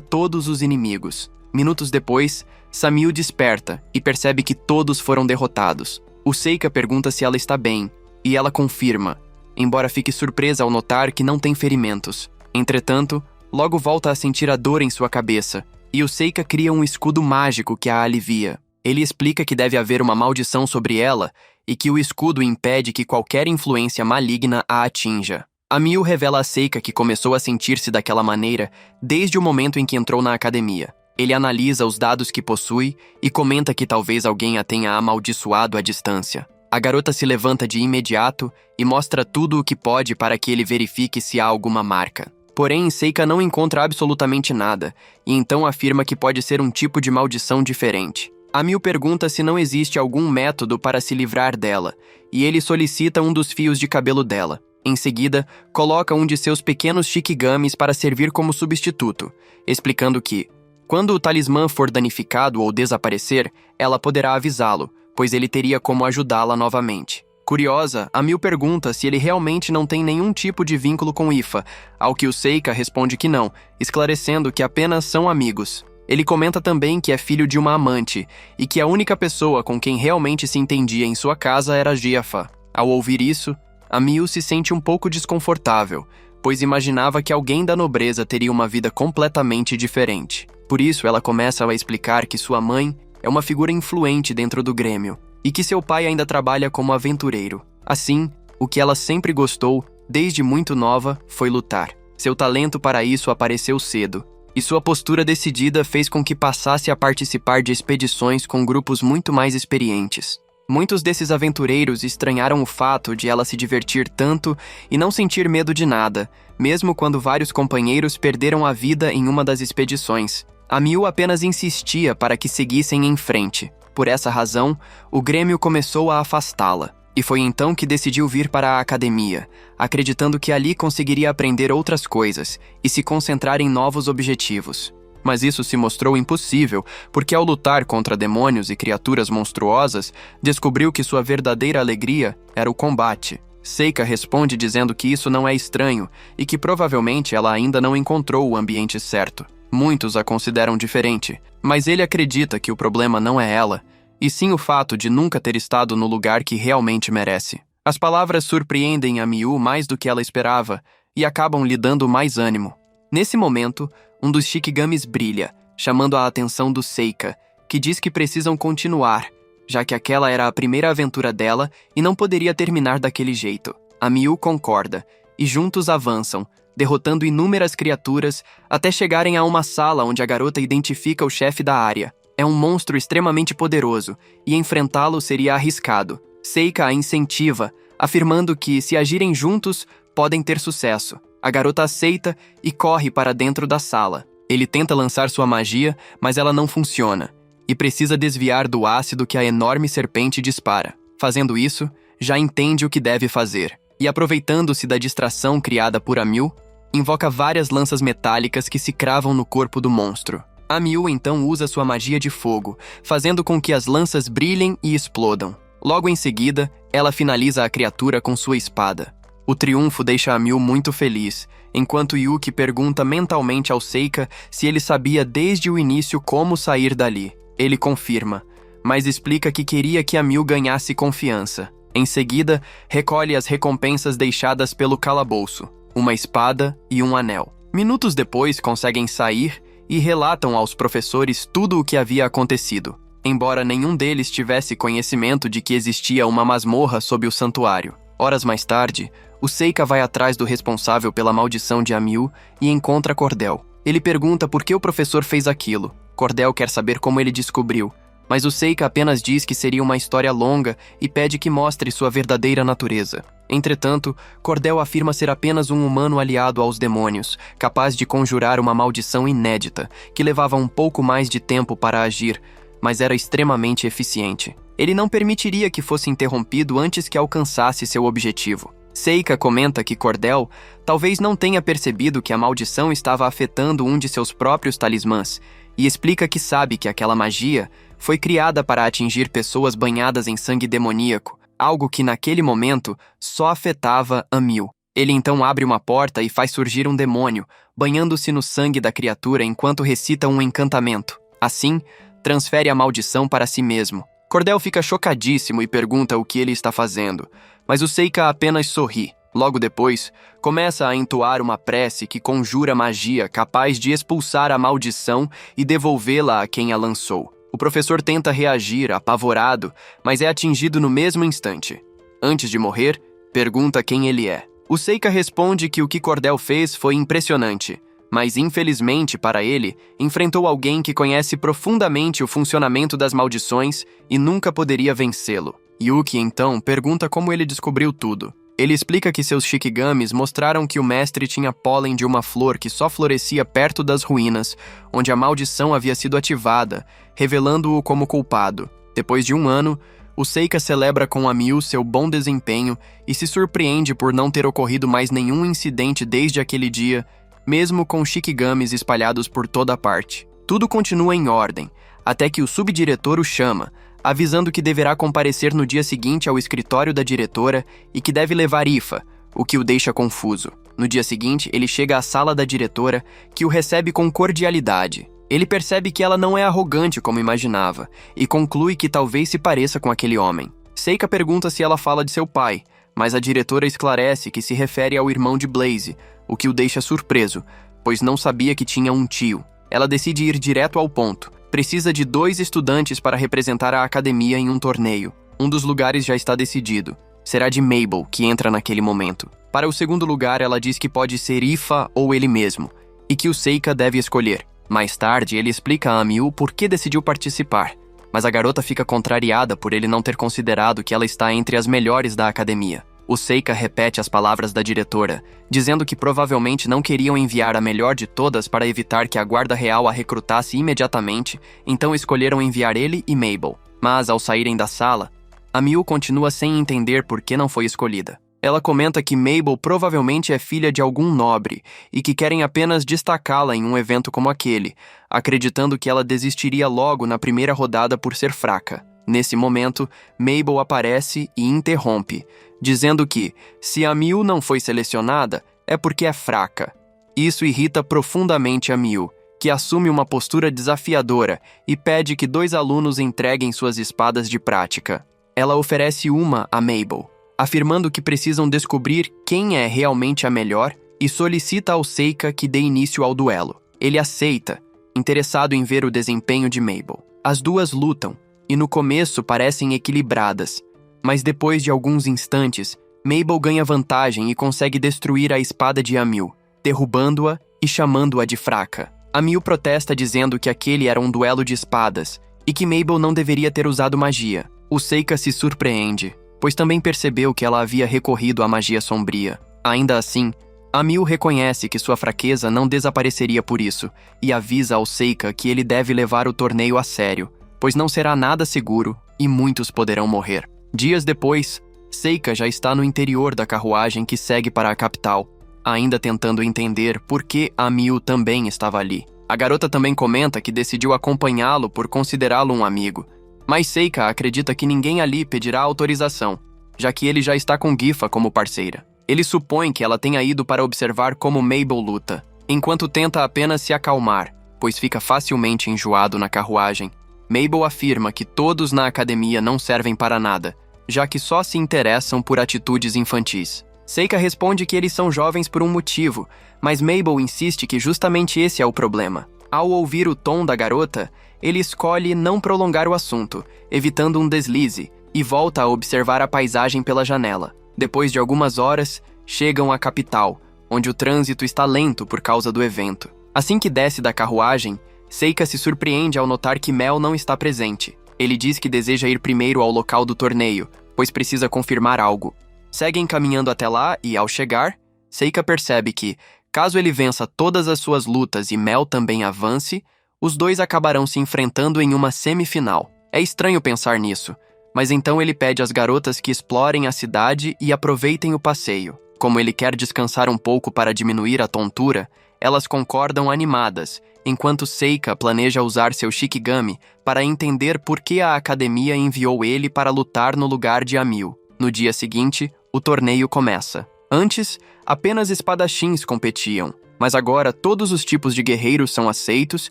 todos os inimigos. Minutos depois, Samiu desperta e percebe que todos foram derrotados. O Seika pergunta se ela está bem, e ela confirma, embora fique surpresa ao notar que não tem ferimentos. Entretanto, logo volta a sentir a dor em sua cabeça, e o Seika cria um escudo mágico que a alivia. Ele explica que deve haver uma maldição sobre ela e que o escudo impede que qualquer influência maligna a atinja. Amiu revela a Seika que começou a sentir-se daquela maneira desde o momento em que entrou na academia. Ele analisa os dados que possui e comenta que talvez alguém a tenha amaldiçoado à distância. A garota se levanta de imediato e mostra tudo o que pode para que ele verifique se há alguma marca. Porém, Seika não encontra absolutamente nada, e então afirma que pode ser um tipo de maldição diferente. Amiu pergunta se não existe algum método para se livrar dela, e ele solicita um dos fios de cabelo dela. Em seguida, coloca um de seus pequenos shikigamis para servir como substituto, explicando que, quando o talismã for danificado ou desaparecer, ela poderá avisá-lo, pois ele teria como ajudá-la novamente. Curiosa, Amiu pergunta se ele realmente não tem nenhum tipo de vínculo com Ifa, ao que o Seika responde que não, esclarecendo que apenas são amigos. Ele comenta também que é filho de uma amante, e que a única pessoa com quem realmente se entendia em sua casa era Giafa. Ao ouvir isso, Amiu se sente um pouco desconfortável, pois imaginava que alguém da nobreza teria uma vida completamente diferente. Por isso, ela começa a explicar que sua mãe é uma figura influente dentro do Grêmio, e que seu pai ainda trabalha como aventureiro. Assim, o que ela sempre gostou, desde muito nova, foi lutar. Seu talento para isso apareceu cedo, e sua postura decidida fez com que passasse a participar de expedições com grupos muito mais experientes. Muitos desses aventureiros estranharam o fato de ela se divertir tanto e não sentir medo de nada, mesmo quando vários companheiros perderam a vida em uma das expedições. Amiu apenas insistia para que seguissem em frente. Por essa razão, o Grêmio começou a afastá-la, e foi então que decidiu vir para a academia, acreditando que ali conseguiria aprender outras coisas e se concentrar em novos objetivos. Mas isso se mostrou impossível, porque ao lutar contra demônios e criaturas monstruosas, descobriu que sua verdadeira alegria era o combate. Seika responde dizendo que isso não é estranho e que provavelmente ela ainda não encontrou o ambiente certo. Muitos a consideram diferente, mas ele acredita que o problema não é ela, e sim o fato de nunca ter estado no lugar que realmente merece. As palavras surpreendem a Miu mais do que ela esperava e acabam lhe dando mais ânimo. Nesse momento, um dos shikigamis brilha, chamando a atenção do Seika, que diz que precisam continuar, já que aquela era a primeira aventura dela e não poderia terminar daquele jeito. A Miu concorda, e juntos avançam, derrotando inúmeras criaturas até chegarem a uma sala onde a garota identifica o chefe da área. É um monstro extremamente poderoso, e enfrentá-lo seria arriscado. Seika a incentiva, afirmando que, se agirem juntos, podem ter sucesso. A garota aceita e corre para dentro da sala. Ele tenta lançar sua magia, mas ela não funciona, e precisa desviar do ácido que a enorme serpente dispara. Fazendo isso, já entende o que deve fazer, e aproveitando-se da distração criada por Amiu, invoca várias lanças metálicas que se cravam no corpo do monstro. Amiu então usa sua magia de fogo, fazendo com que as lanças brilhem e explodam. Logo em seguida, ela finaliza a criatura com sua espada. O triunfo deixa Amiu muito feliz, enquanto Yuki pergunta mentalmente ao Seika se ele sabia desde o início como sair dali. Ele confirma, mas explica que queria que Amiu ganhasse confiança. Em seguida, recolhe as recompensas deixadas pelo calabouço, uma espada e um anel. Minutos depois, conseguem sair e relatam aos professores tudo o que havia acontecido, embora nenhum deles tivesse conhecimento de que existia uma masmorra sob o santuário. Horas mais tarde, o Seika vai atrás do responsável pela maldição de Amiu e encontra Cordel. Ele pergunta por que o professor fez aquilo. Cordel quer saber como ele descobriu, mas o Seika apenas diz que seria uma história longa e pede que mostre sua verdadeira natureza. Entretanto, Cordel afirma ser apenas um humano aliado aos demônios, capaz de conjurar uma maldição inédita, que levava um pouco mais de tempo para agir, mas era extremamente eficiente. Ele não permitiria que fosse interrompido antes que alcançasse seu objetivo. Seika comenta que Cordell talvez não tenha percebido que a maldição estava afetando um de seus próprios talismãs e explica que sabe que aquela magia foi criada para atingir pessoas banhadas em sangue demoníaco, algo que naquele momento só afetava Amiu. Ele então abre uma porta e faz surgir um demônio, banhando-se no sangue da criatura enquanto recita um encantamento. Assim, transfere a maldição para si mesmo. Cordell fica chocadíssimo e pergunta o que ele está fazendo, mas o Seika apenas sorri. Logo depois, começa a entoar uma prece que conjura magia capaz de expulsar a maldição e devolvê-la a quem a lançou. O professor tenta reagir, apavorado, mas é atingido no mesmo instante. Antes de morrer, pergunta quem ele é. O Seika responde que o que Cordell fez foi impressionante, mas infelizmente para ele, enfrentou alguém que conhece profundamente o funcionamento das maldições e nunca poderia vencê-lo. Yuki então pergunta como ele descobriu tudo. Ele explica que seus Shikigamis mostraram que o mestre tinha pólen de uma flor que só florescia perto das ruínas, onde a maldição havia sido ativada, revelando-o como culpado. Depois de um ano, o Seika celebra com Amiu seu bom desempenho e se surpreende por não ter ocorrido mais nenhum incidente desde aquele dia, mesmo com Shikigamis espalhados por toda parte. Tudo continua em ordem, até que o subdiretor o chama, avisando que deverá comparecer no dia seguinte ao escritório da diretora e que deve levar Ifa, o que o deixa confuso. No dia seguinte, ele chega à sala da diretora, que o recebe com cordialidade. Ele percebe que ela não é arrogante como imaginava, e conclui que talvez se pareça com aquele homem. Seika pergunta se ela fala de seu pai, mas a diretora esclarece que se refere ao irmão de Blaze, o que o deixa surpreso, pois não sabia que tinha um tio. Ela decide ir direto ao ponto. Precisa de 2 estudantes para representar a academia em um torneio. Um dos lugares já está decidido. Será de Mabel, que entra naquele momento. Para o segundo lugar, ela diz que pode ser Ifa ou ele mesmo, e que o Seika deve escolher. Mais tarde, ele explica a Amiu por que decidiu participar, mas a garota fica contrariada por ele não ter considerado que ela está entre as melhores da academia. O Seika repete as palavras da diretora, dizendo que provavelmente não queriam enviar a melhor de todas para evitar que a guarda real a recrutasse imediatamente, então escolheram enviar ele e Mabel. Mas, ao saírem da sala, Amiu continua sem entender por que não foi escolhida. Ela comenta que Mabel provavelmente é filha de algum nobre e que querem apenas destacá-la em um evento como aquele, acreditando que ela desistiria logo na primeira rodada por ser fraca. Nesse momento, Mabel aparece e interrompe, dizendo que, se a Miu não foi selecionada, é porque é fraca. Isso irrita profundamente a Miu, que assume uma postura desafiadora e pede que 2 alunos entreguem suas espadas de prática. Ela oferece uma a Mabel, afirmando que precisam descobrir quem é realmente a melhor e solicita ao Seika que dê início ao duelo. Ele aceita, interessado em ver o desempenho de Mabel. As duas lutam, e no começo parecem equilibradas, mas depois de alguns instantes, Mabel ganha vantagem e consegue destruir a espada de Amiu, derrubando-a e chamando-a de fraca. Amiu protesta dizendo que aquele era um duelo de espadas e que Mabel não deveria ter usado magia. O Seika se surpreende, pois também percebeu que ela havia recorrido à magia sombria. Ainda assim, Amiu reconhece que sua fraqueza não desapareceria por isso e avisa ao Seika que ele deve levar o torneio a sério, pois não será nada seguro e muitos poderão morrer. Dias depois, Seika já está no interior da carruagem que segue para a capital, ainda tentando entender por que Amiu também estava ali. A garota também comenta que decidiu acompanhá-lo por considerá-lo um amigo, mas Seika acredita que ninguém ali pedirá autorização, já que ele já está com Gifa como parceira. Ele supõe que ela tenha ido para observar como Mabel luta, enquanto tenta apenas se acalmar, pois fica facilmente enjoado na carruagem. Mabel afirma que todos na academia não servem para nada, já que só se interessam por atitudes infantis. Seika responde que eles são jovens por um motivo, mas Mabel insiste que justamente esse é o problema. Ao ouvir o tom da garota, ele escolhe não prolongar o assunto, evitando um deslize, e volta a observar a paisagem pela janela. Depois de algumas horas, chegam à capital, onde o trânsito está lento por causa do evento. Assim que desce da carruagem, Seika se surpreende ao notar que Mel não está presente. Ele diz que deseja ir primeiro ao local do torneio, pois precisa confirmar algo. Seguem caminhando até lá e, ao chegar, Seika percebe que, caso ele vença todas as suas lutas e Mel também avance, os dois acabarão se enfrentando em uma semifinal. É estranho pensar nisso, Mas então ele pede às garotas que explorem a cidade e aproveitem o passeio. Como ele quer descansar um pouco para diminuir a tontura, elas concordam animadas, enquanto Seika planeja usar seu Shikigami para entender por que a academia enviou ele para lutar no lugar de Amil. No dia seguinte, o torneio começa. Antes, apenas espadachins competiam, mas agora todos os tipos de guerreiros são aceitos,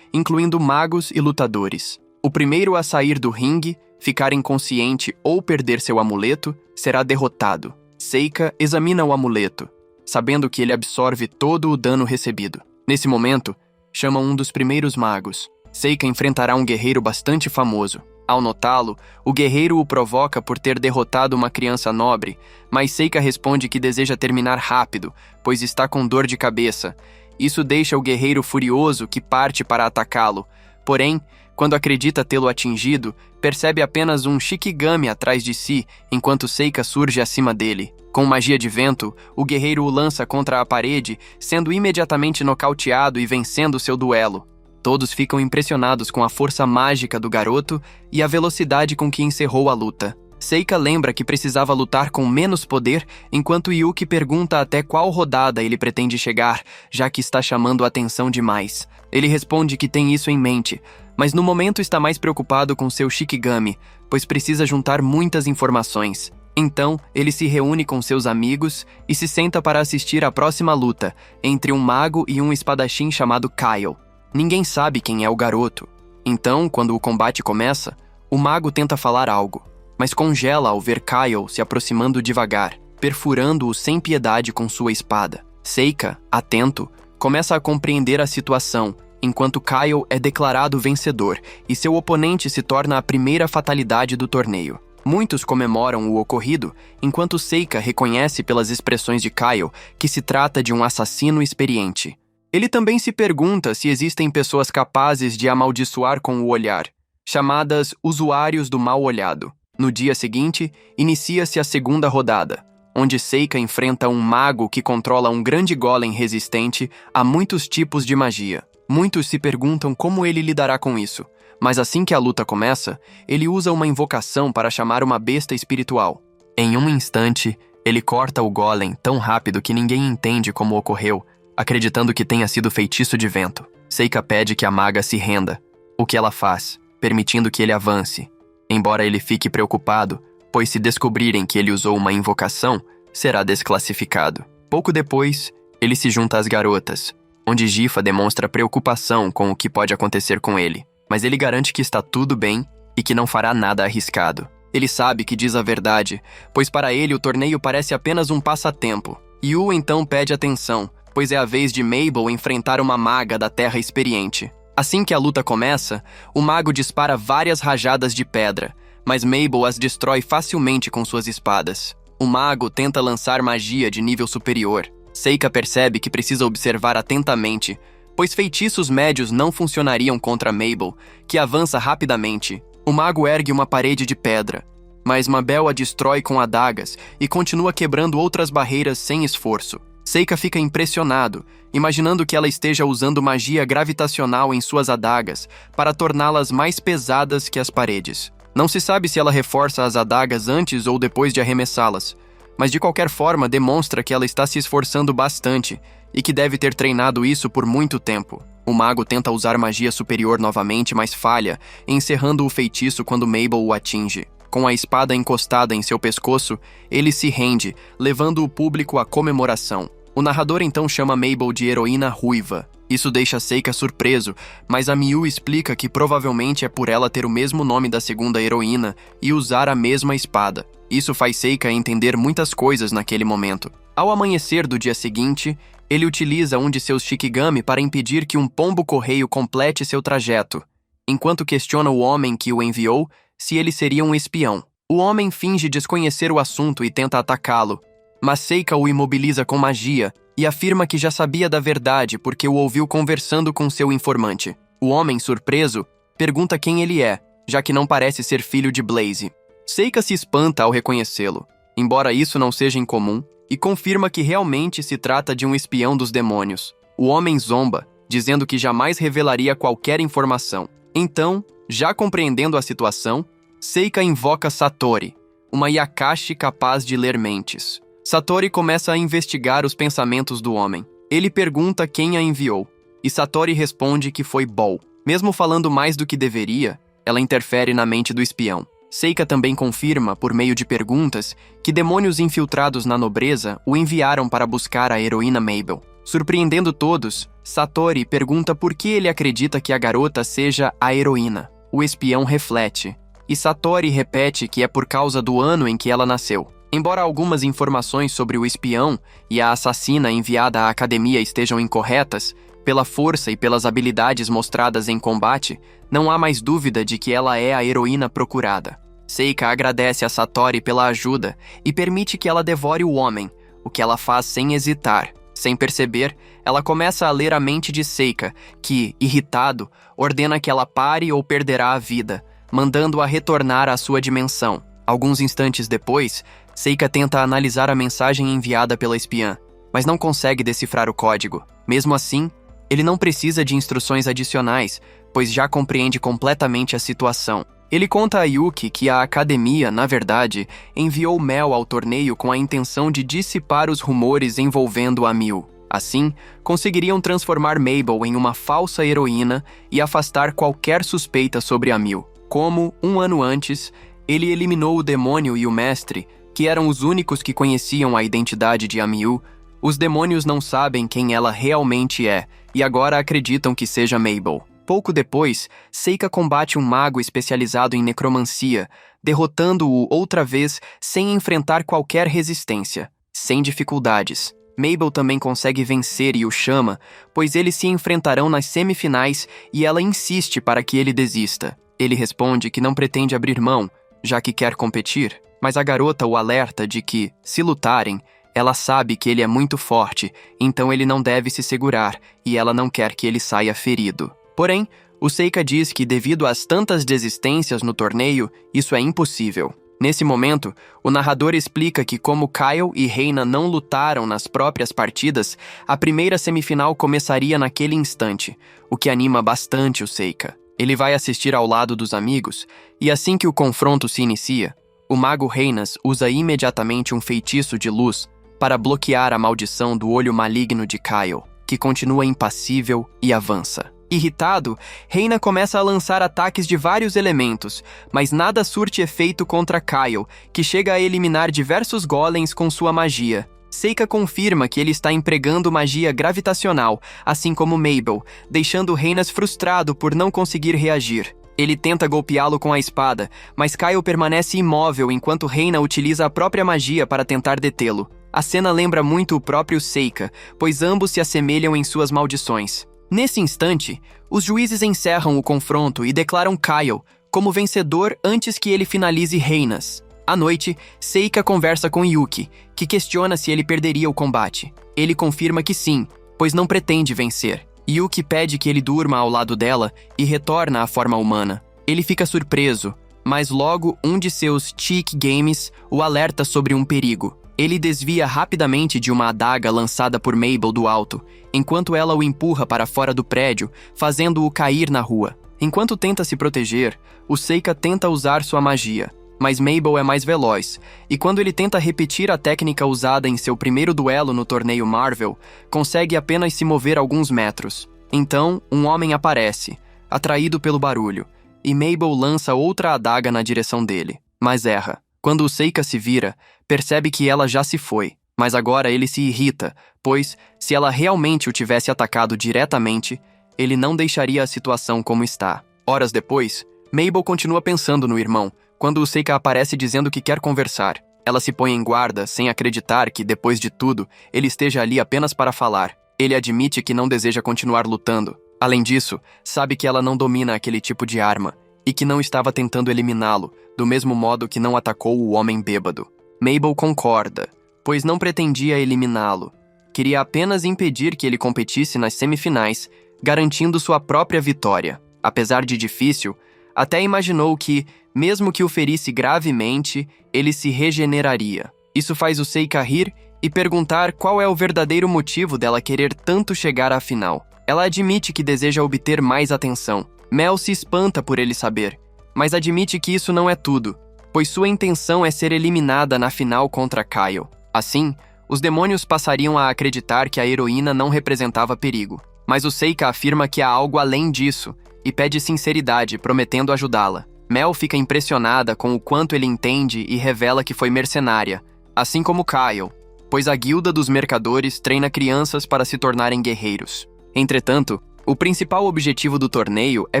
incluindo magos e lutadores. O primeiro a sair do ringue, ficar inconsciente ou perder seu amuleto, será derrotado. Seika examina o amuleto, sabendo que ele absorve todo o dano recebido. Nesse momento, chama um dos primeiros magos. Seika enfrentará um guerreiro bastante famoso. Ao notá-lo, o guerreiro o provoca por ter derrotado uma criança nobre, mas Seika responde que deseja terminar rápido, pois está com dor de cabeça. Isso deixa o guerreiro furioso, que parte para atacá-lo. Porém, quando acredita tê-lo atingido, percebe apenas um Shikigami atrás de si, enquanto Seika surge acima dele. Com magia de vento, o guerreiro o lança contra a parede, sendo imediatamente nocauteado e vencendo seu duelo. Todos ficam impressionados com a força mágica do garoto e a velocidade com que encerrou a luta. Seika lembra que precisava lutar com menos poder, enquanto Yuki pergunta até qual rodada ele pretende chegar, já que está chamando a atenção demais. Ele responde que tem isso em mente, mas no momento está mais preocupado com seu Shikigami, pois precisa juntar muitas informações. Então, ele se reúne com seus amigos e se senta para assistir à próxima luta, entre um mago e um espadachim chamado Kyle. Ninguém sabe quem é o garoto. Então, quando o combate começa, o mago tenta falar algo, mas congela ao ver Kyle se aproximando devagar, perfurando-o sem piedade com sua espada. Seika, atento, começa a compreender a situação, enquanto Kyle é declarado vencedor e seu oponente se torna a primeira fatalidade do torneio. Muitos comemoram o ocorrido, enquanto Seika reconhece pelas expressões de Kyle que se trata de um assassino experiente. Ele também se pergunta se existem pessoas capazes de amaldiçoar com o olhar, chamadas usuários do mal olhado. No dia seguinte, inicia-se a segunda rodada, onde Seika enfrenta um mago que controla um grande golem resistente a muitos tipos de magia. Muitos se perguntam como ele lidará com isso, mas assim que a luta começa, ele usa uma invocação para chamar uma besta espiritual. Em um instante, ele corta o golem tão rápido que ninguém entende como ocorreu, acreditando que tenha sido feitiço de vento. Seika pede que a maga se renda, o que ela faz, permitindo que ele avance. Embora ele fique preocupado, pois se descobrirem que ele usou uma invocação, será desclassificado. Pouco depois, ele se junta às garotas, onde Gifa demonstra preocupação com o que pode acontecer com ele, mas ele garante que está tudo bem e que não fará nada arriscado. Ele sabe que diz a verdade, pois para ele o torneio parece apenas um passatempo. Yu então pede atenção, pois é a vez de Mabel enfrentar uma maga da terra experiente. Assim que a luta começa, o mago dispara várias rajadas de pedra, mas Mabel as destrói facilmente com suas espadas. O mago tenta lançar magia de nível superior. Seika percebe que precisa observar atentamente, pois feitiços médios não funcionariam contra Mabel, que avança rapidamente. O mago ergue uma parede de pedra, mas Mabel a destrói com adagas e continua quebrando outras barreiras sem esforço. Seika fica impressionado, imaginando que ela esteja usando magia gravitacional em suas adagas para torná-las mais pesadas que as paredes. Não se sabe se ela reforça as adagas antes ou depois de arremessá-las, mas de qualquer forma demonstra que ela está se esforçando bastante e que deve ter treinado isso por muito tempo. O mago tenta usar magia superior novamente, mas falha, encerrando o feitiço quando Mabel o atinge. Com a espada encostada em seu pescoço, ele se rende, levando o público à comemoração. O narrador então chama Mabel de heroína ruiva. Isso deixa Seika surpreso, mas a Miu explica que provavelmente é por ela ter o mesmo nome da segunda heroína e usar a mesma espada. Isso faz Seika entender muitas coisas naquele momento. Ao amanhecer do dia seguinte, ele utiliza um de seus Shikigami para impedir que um pombo-correio complete seu trajeto, enquanto questiona o homem que o enviou se ele seria um espião. O homem finge desconhecer o assunto e tenta atacá-lo, mas Seika o imobiliza com magia e afirma que já sabia da verdade porque o ouviu conversando com seu informante. O homem, surpreso, pergunta quem ele é, já que não parece ser filho de Blaze. Seika se espanta ao reconhecê-lo, embora isso não seja incomum, e confirma que realmente se trata de um espião dos demônios. O homem zomba, dizendo que jamais revelaria qualquer informação. Então, já compreendendo a situação, Seika invoca Satori, uma Yakashi capaz de ler mentes. Satori começa a investigar os pensamentos do homem. Ele pergunta quem a enviou, e Satori responde que foi Bol. Mesmo falando mais do que deveria, ela interfere na mente do espião. Seika também confirma, por meio de perguntas, que demônios infiltrados na nobreza o enviaram para buscar a heroína Mabel. Surpreendendo todos, Satori pergunta por que ele acredita que a garota seja a heroína. O espião reflete, e Satori repete que é por causa do ano em que ela nasceu. Embora algumas informações sobre o espião e a assassina enviada à academia estejam incorretas, pela força e pelas habilidades mostradas em combate, não há mais dúvida de que ela é a heroína procurada. Seika agradece a Satori pela ajuda e permite que ela devore o homem, o que ela faz sem hesitar. Sem perceber, ela começa a ler a mente de Seika, que, irritado, ordena que ela pare ou perderá a vida, mandando-a retornar à sua dimensão. Alguns instantes depois, Seika tenta analisar a mensagem enviada pela espiã, mas não consegue decifrar o código. Mesmo assim, ele não precisa de instruções adicionais, pois já compreende completamente a situação. Ele conta a Yuki que a academia, na verdade, enviou Mel ao torneio com a intenção de dissipar os rumores envolvendo a Mil. Assim, conseguiriam transformar Mabel em uma falsa heroína e afastar qualquer suspeita sobre a Mil. Como, um ano antes, ele eliminou o demônio e o mestre, que eram os únicos que conheciam a identidade de Amiu, os demônios não sabem quem ela realmente é e agora acreditam que seja Mabel. Pouco depois, Seika combate um mago especializado em necromancia, derrotando-o outra vez sem enfrentar qualquer resistência, sem dificuldades. Mabel também consegue vencer e o chama, pois eles se enfrentarão nas semifinais e ela insiste para que ele desista. Ele responde que não pretende abrir mão, já que quer competir, mas a garota o alerta de que, se lutarem, ela sabe que ele é muito forte, então ele não deve se segurar e ela não quer que ele saia ferido. Porém, o Seika diz que devido às tantas desistências no torneio, isso é impossível. Nesse momento, o narrador explica que como Kyle e Reina não lutaram nas próprias partidas, a primeira semifinal começaria naquele instante, o que anima bastante o Seika. Ele vai assistir ao lado dos amigos, e assim que o confronto se inicia, o mago Reinas usa imediatamente um feitiço de luz para bloquear a maldição do olho maligno de Kyle, que continua impassível e avança. Irritado, Reina começa a lançar ataques de vários elementos, mas nada surte efeito contra Kyle, que chega a eliminar diversos golems com sua magia. Seika confirma que ele está empregando magia gravitacional, assim como Mabel, deixando Reinas frustrado por não conseguir reagir. Ele tenta golpeá-lo com a espada, mas Kyle permanece imóvel enquanto Reina utiliza a própria magia para tentar detê-lo. A cena lembra muito o próprio Seika, pois ambos se assemelham em suas maldições. Nesse instante, os juízes encerram o confronto e declaram Kyle como vencedor antes que ele finalize Reinas. À noite, Seika conversa com Yuki, que questiona se ele perderia o combate. Ele confirma que sim, pois não pretende vencer. Yuki pede que ele durma ao lado dela e retorna à forma humana. Ele fica surpreso, mas logo um de seus Cheek Games o alerta sobre um perigo. Ele desvia rapidamente de uma adaga lançada por Mabel do alto, enquanto ela o empurra para fora do prédio, fazendo-o cair na rua. Enquanto tenta se proteger, o Seika tenta usar sua magia, mas Mabel é mais veloz, e quando ele tenta repetir a técnica usada em seu primeiro duelo no torneio Marvel, consegue apenas se mover alguns metros. Então, um homem aparece, atraído pelo barulho, e Mabel lança outra adaga na direção dele, mas erra. Quando o Seika se vira, percebe que ela já se foi, mas agora ele se irrita, pois, se ela realmente o tivesse atacado diretamente, ele não deixaria a situação como está. Horas depois, Mabel continua pensando no irmão, quando o Seika aparece dizendo que quer conversar. Ela se põe em guarda, sem acreditar que, depois de tudo, ele esteja ali apenas para falar. Ele admite que não deseja continuar lutando. Além disso, sabe que ela não domina aquele tipo de arma, e que não estava tentando eliminá-lo, do mesmo modo que não atacou o homem bêbado. Mabel concorda, pois não pretendia eliminá-lo. Queria apenas impedir que ele competisse nas semifinais, garantindo sua própria vitória. Apesar de difícil, até imaginou que, mesmo que o ferisse gravemente, ele se regeneraria. Isso faz o Seika rir e perguntar qual é o verdadeiro motivo dela querer tanto chegar à final. Ela admite que deseja obter mais atenção. Mel se espanta por ele saber, mas admite que isso não é tudo, pois sua intenção é ser eliminada na final contra Kyle. Assim, os demônios passariam a acreditar que a heroína não representava perigo. Mas o Seika afirma que há algo além disso e pede sinceridade, prometendo ajudá-la. Mel fica impressionada com o quanto ele entende e revela que foi mercenária, assim como Kyle, pois a Guilda dos Mercadores treina crianças para se tornarem guerreiros. Entretanto, o principal objetivo do torneio é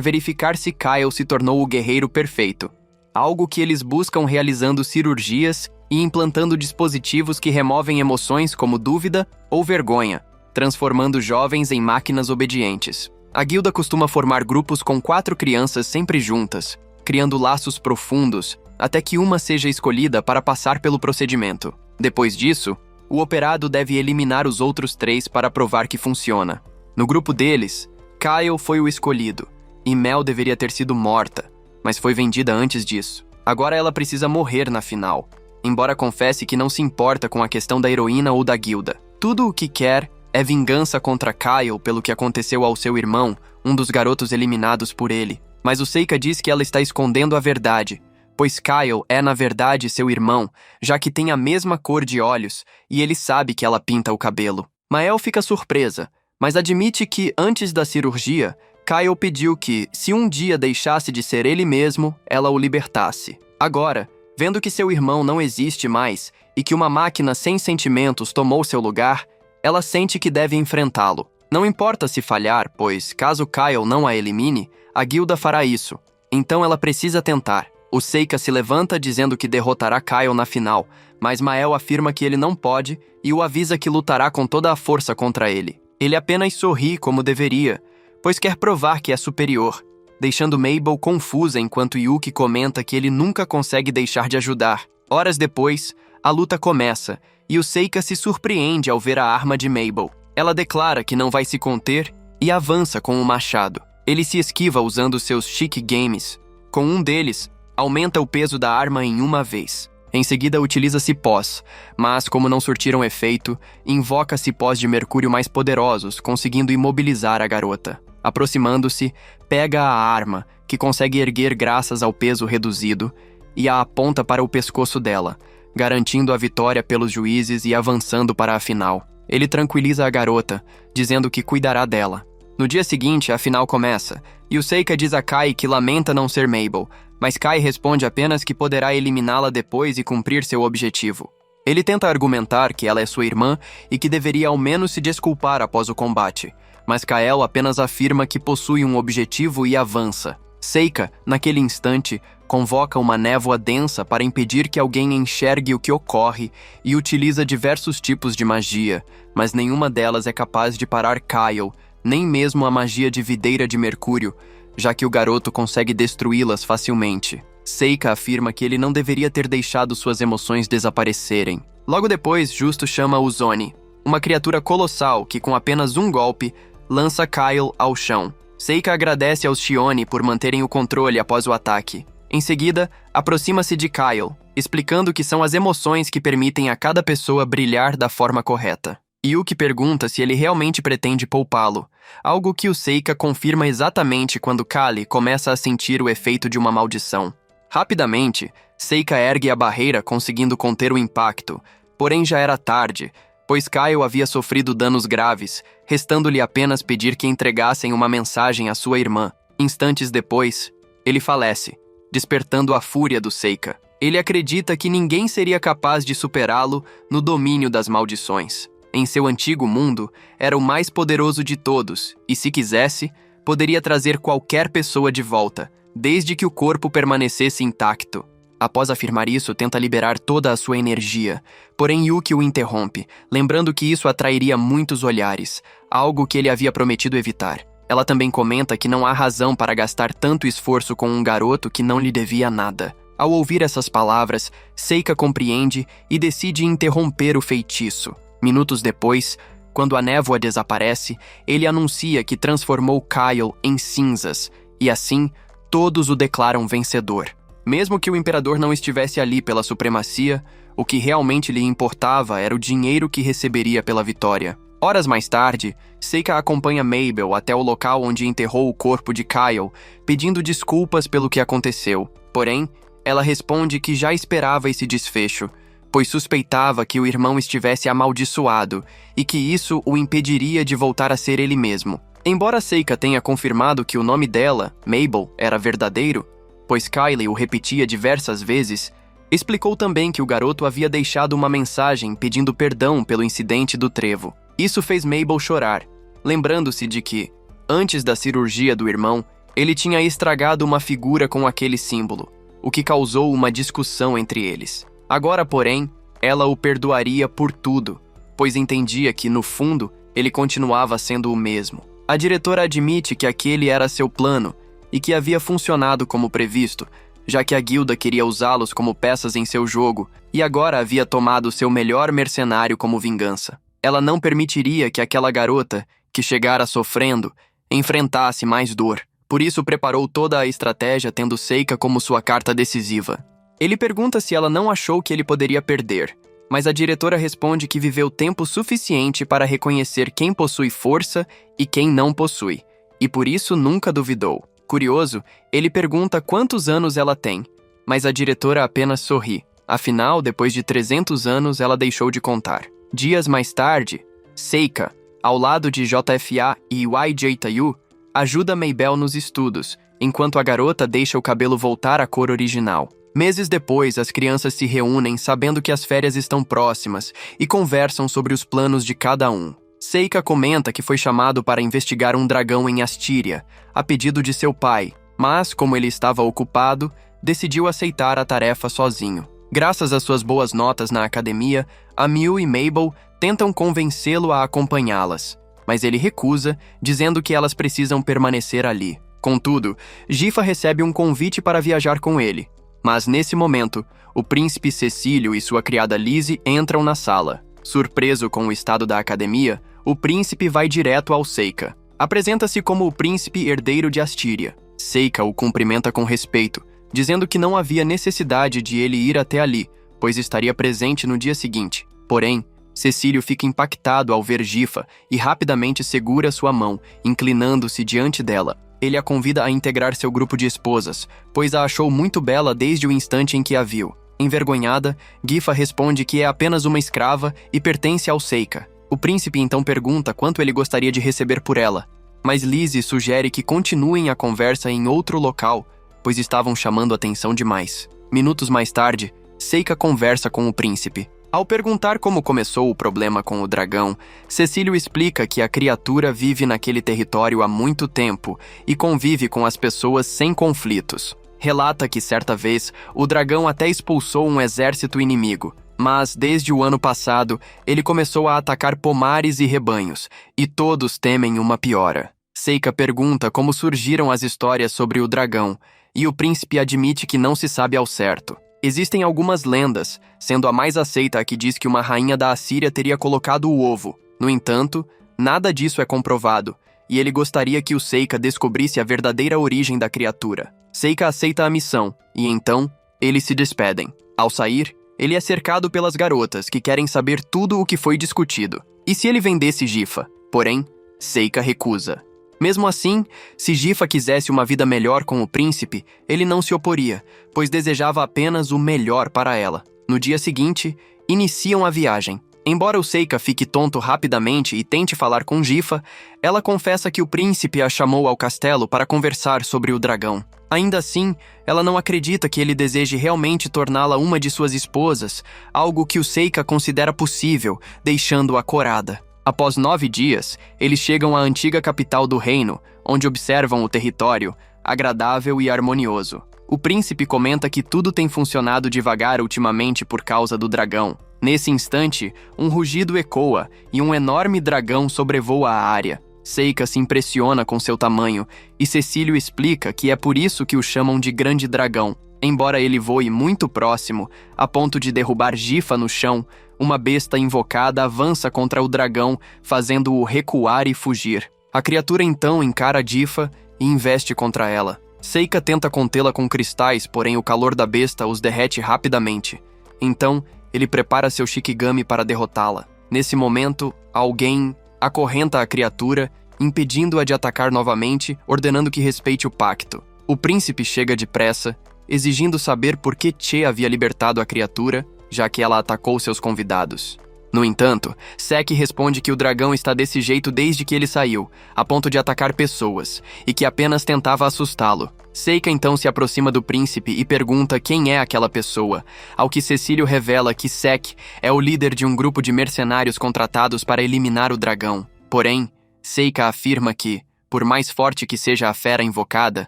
verificar se Kyle se tornou o guerreiro perfeito, algo que eles buscam realizando cirurgias e implantando dispositivos que removem emoções como dúvida ou vergonha, transformando jovens em máquinas obedientes. A guilda costuma formar grupos com 4 crianças sempre juntas, criando laços profundos, até que uma seja escolhida para passar pelo procedimento. Depois disso, o operado deve eliminar os outros 3 para provar que funciona. No grupo deles, Kyle foi o escolhido, e Mel deveria ter sido morta, mas foi vendida antes disso. Agora ela precisa morrer na final, embora confesse que não se importa com a questão da heroína ou da guilda. Tudo o que quer é vingança contra Kyle pelo que aconteceu ao seu irmão, um dos garotos eliminados por ele. Mas o Seika diz que ela está escondendo a verdade, pois Kyle é na verdade seu irmão, já que tem a mesma cor de olhos e ele sabe que ela pinta o cabelo. Mael fica surpresa, mas admite que, antes da cirurgia, Kyle pediu que, se um dia deixasse de ser ele mesmo, ela o libertasse. Agora, vendo que seu irmão não existe mais e que uma máquina sem sentimentos tomou seu lugar, ela sente que deve enfrentá-lo. Não importa se falhar, pois, caso Kyle não a elimine, a guilda fará isso. Então ela precisa tentar. O Seika se levanta dizendo que derrotará Kyle na final, mas Mael afirma que ele não pode e o avisa que lutará com toda a força contra ele. Ele apenas sorri como deveria, pois quer provar que é superior, deixando Mabel confusa enquanto Yuki comenta que ele nunca consegue deixar de ajudar. Horas depois, a luta começa e o Seika se surpreende ao ver a arma de Mabel. Ela declara que não vai se conter e avança com o machado. Ele se esquiva usando seus chique games. Com um deles, aumenta o peso da arma em uma vez. Em seguida, utiliza cipós, mas como não surtiram efeito, invoca cipós de mercúrio mais poderosos, conseguindo imobilizar a garota. Aproximando-se, pega a arma, que consegue erguer graças ao peso reduzido, e a aponta para o pescoço dela, garantindo a vitória pelos juízes e avançando para a final. Ele tranquiliza a garota, dizendo que cuidará dela. No dia seguinte, a final começa, e o Seika diz a Kai que lamenta não ser Mabel, mas Kai responde apenas que poderá eliminá-la depois e cumprir seu objetivo. Ele tenta argumentar que ela é sua irmã e que deveria ao menos se desculpar após o combate, mas Kael apenas afirma que possui um objetivo e avança. Seika, naquele instante, convoca uma névoa densa para impedir que alguém enxergue o que ocorre e utiliza diversos tipos de magia, mas nenhuma delas é capaz de parar Kyle, nem mesmo a magia de videira de mercúrio, já que o garoto consegue destruí-las facilmente. Seika afirma que ele não deveria ter deixado suas emoções desaparecerem. Logo depois, Justo chama Uzone, uma criatura colossal que, com apenas um golpe, lança Kyle ao chão. Seika agradece aos Shioni por manterem o controle após o ataque. Em seguida, aproxima-se de Kyle, explicando que são as emoções que permitem a cada pessoa brilhar da forma correta. Yuki pergunta se ele realmente pretende poupá-lo, algo que o Seika confirma exatamente quando Kali começa a sentir o efeito de uma maldição. Rapidamente, Seika ergue a barreira conseguindo conter o impacto, porém já era tarde, pois Kyle havia sofrido danos graves, restando-lhe apenas pedir que entregassem uma mensagem à sua irmã. Instantes depois, ele falece, despertando a fúria do Seika. Ele acredita que ninguém seria capaz de superá-lo no domínio das maldições. Em seu antigo mundo, era o mais poderoso de todos e, se quisesse, poderia trazer qualquer pessoa de volta, desde que o corpo permanecesse intacto. Após afirmar isso, tenta liberar toda a sua energia, porém Yuki o interrompe, lembrando que isso atrairia muitos olhares, algo que ele havia prometido evitar. Ela também comenta que não há razão para gastar tanto esforço com um garoto que não lhe devia nada. Ao ouvir essas palavras, Seika compreende e decide interromper o feitiço. Minutos depois, quando a névoa desaparece, ele anuncia que transformou Kyle em cinzas, e assim, todos o declaram vencedor. Mesmo que o imperador não estivesse ali pela supremacia, o que realmente lhe importava era o dinheiro que receberia pela vitória. Horas mais tarde, Seika acompanha Mabel até o local onde enterrou o corpo de Kyle, pedindo desculpas pelo que aconteceu. Porém, ela responde que já esperava esse desfecho, pois suspeitava que o irmão estivesse amaldiçoado e que isso o impediria de voltar a ser ele mesmo. Embora Seika tenha confirmado que o nome dela, Mabel, era verdadeiro, pois Kylie o repetia diversas vezes, explicou também que o garoto havia deixado uma mensagem pedindo perdão pelo incidente do trevo. Isso fez Mabel chorar, lembrando-se de que, antes da cirurgia do irmão, ele tinha estragado uma figura com aquele símbolo, o que causou uma discussão entre eles. Agora, porém, ela o perdoaria por tudo, pois entendia que, no fundo, ele continuava sendo o mesmo. A diretora admite que aquele era seu plano e que havia funcionado como previsto, já que a guilda queria usá-los como peças em seu jogo e agora havia tomado seu melhor mercenário como vingança. Ela não permitiria que aquela garota, que chegara sofrendo, enfrentasse mais dor. Por isso preparou toda a estratégia tendo Seika como sua carta decisiva. Ele pergunta se ela não achou que ele poderia perder, mas a diretora responde que viveu tempo suficiente para reconhecer quem possui força e quem não possui, e por isso nunca duvidou. Curioso, ele pergunta quantos anos ela tem, mas a diretora apenas sorri. Afinal, depois de 300 anos, ela deixou de contar. Dias mais tarde, Seika, ao lado de JFA e YJ Tayu, ajuda Mabel nos estudos, enquanto a garota deixa o cabelo voltar à cor original. Meses depois, as crianças se reúnem sabendo que as férias estão próximas e conversam sobre os planos de cada um. Seika comenta que foi chamado para investigar um dragão em Astíria, a pedido de seu pai, mas, como ele estava ocupado, decidiu aceitar a tarefa sozinho. Graças às suas boas notas na academia, a Miu e Mabel tentam convencê-lo a acompanhá-las, mas ele recusa, dizendo que elas precisam permanecer ali. Contudo, Gifa recebe um convite para viajar com ele, mas nesse momento, o príncipe Cecílio e sua criada Lizzie entram na sala. Surpreso com o estado da academia, o príncipe vai direto ao Seika. Apresenta-se como o príncipe herdeiro de Astíria. Seika o cumprimenta com respeito, dizendo que não havia necessidade de ele ir até ali, pois estaria presente no dia seguinte. Porém, Cecílio fica impactado ao ver Gifa e rapidamente segura sua mão, inclinando-se diante dela. Ele a convida a integrar seu grupo de esposas, pois a achou muito bela desde o instante em que a viu. Envergonhada, Gifa responde que é apenas uma escrava e pertence ao Seika. O príncipe então pergunta quanto ele gostaria de receber por ela, mas Lizzie sugere que continuem a conversa em outro local, pois estavam chamando atenção demais. Minutos mais tarde, Seika conversa com o príncipe. Ao perguntar como começou o problema com o dragão, Cecílio explica que a criatura vive naquele território há muito tempo e convive com as pessoas sem conflitos. Relata que certa vez o dragão até expulsou um exército inimigo, mas desde o ano passado ele começou a atacar pomares e rebanhos, e todos temem uma piora. Seika pergunta como surgiram as histórias sobre o dragão, e o príncipe admite que não se sabe ao certo. Existem algumas lendas, sendo a mais aceita a que diz que uma rainha da Assíria teria colocado o ovo. No entanto, nada disso é comprovado, e ele gostaria que o Seika descobrisse a verdadeira origem da criatura. Seika aceita a missão, e então, eles se despedem. Ao sair, ele é cercado pelas garotas, que querem saber tudo o que foi discutido. E se ele vendesse Gifa? Porém, Seika recusa. Mesmo assim, se Gifa quisesse uma vida melhor com o príncipe, ele não se oporia, pois desejava apenas o melhor para ela. No dia seguinte, iniciam a viagem. Embora o Seika fique tonto rapidamente e tente falar com Gifa, ela confessa que o príncipe a chamou ao castelo para conversar sobre o dragão. Ainda assim, ela não acredita que ele deseje realmente torná-la uma de suas esposas, algo que o Seika considera possível, deixando-a corada. Após 9 dias, eles chegam à antiga capital do reino, onde observam o território, agradável e harmonioso. O príncipe comenta que tudo tem funcionado devagar ultimamente por causa do dragão. Nesse instante, um rugido ecoa e um enorme dragão sobrevoa a área. Seika se impressiona com seu tamanho e Cecílio explica que é por isso que o chamam de Grande Dragão. Embora ele voe muito próximo, a ponto de derrubar Gifa no chão, uma besta invocada avança contra o dragão, fazendo-o recuar e fugir. A criatura então encara Gifa e investe contra ela. Seika tenta contê-la com cristais, porém o calor da besta os derrete rapidamente. Então, ele prepara seu Shikigami para derrotá-la. Nesse momento, alguém acorrenta a criatura, impedindo-a de atacar novamente, ordenando que respeite o pacto. O príncipe chega depressa, exigindo saber por que Che havia libertado a criatura, já que ela atacou seus convidados. No entanto, Sek responde que o dragão está desse jeito desde que ele saiu, a ponto de atacar pessoas, e que apenas tentava assustá-lo. Seika então se aproxima do príncipe e pergunta quem é aquela pessoa, ao que Cecílio revela que Sek é o líder de um grupo de mercenários contratados para eliminar o dragão. Porém, Seika afirma que, por mais forte que seja a fera invocada,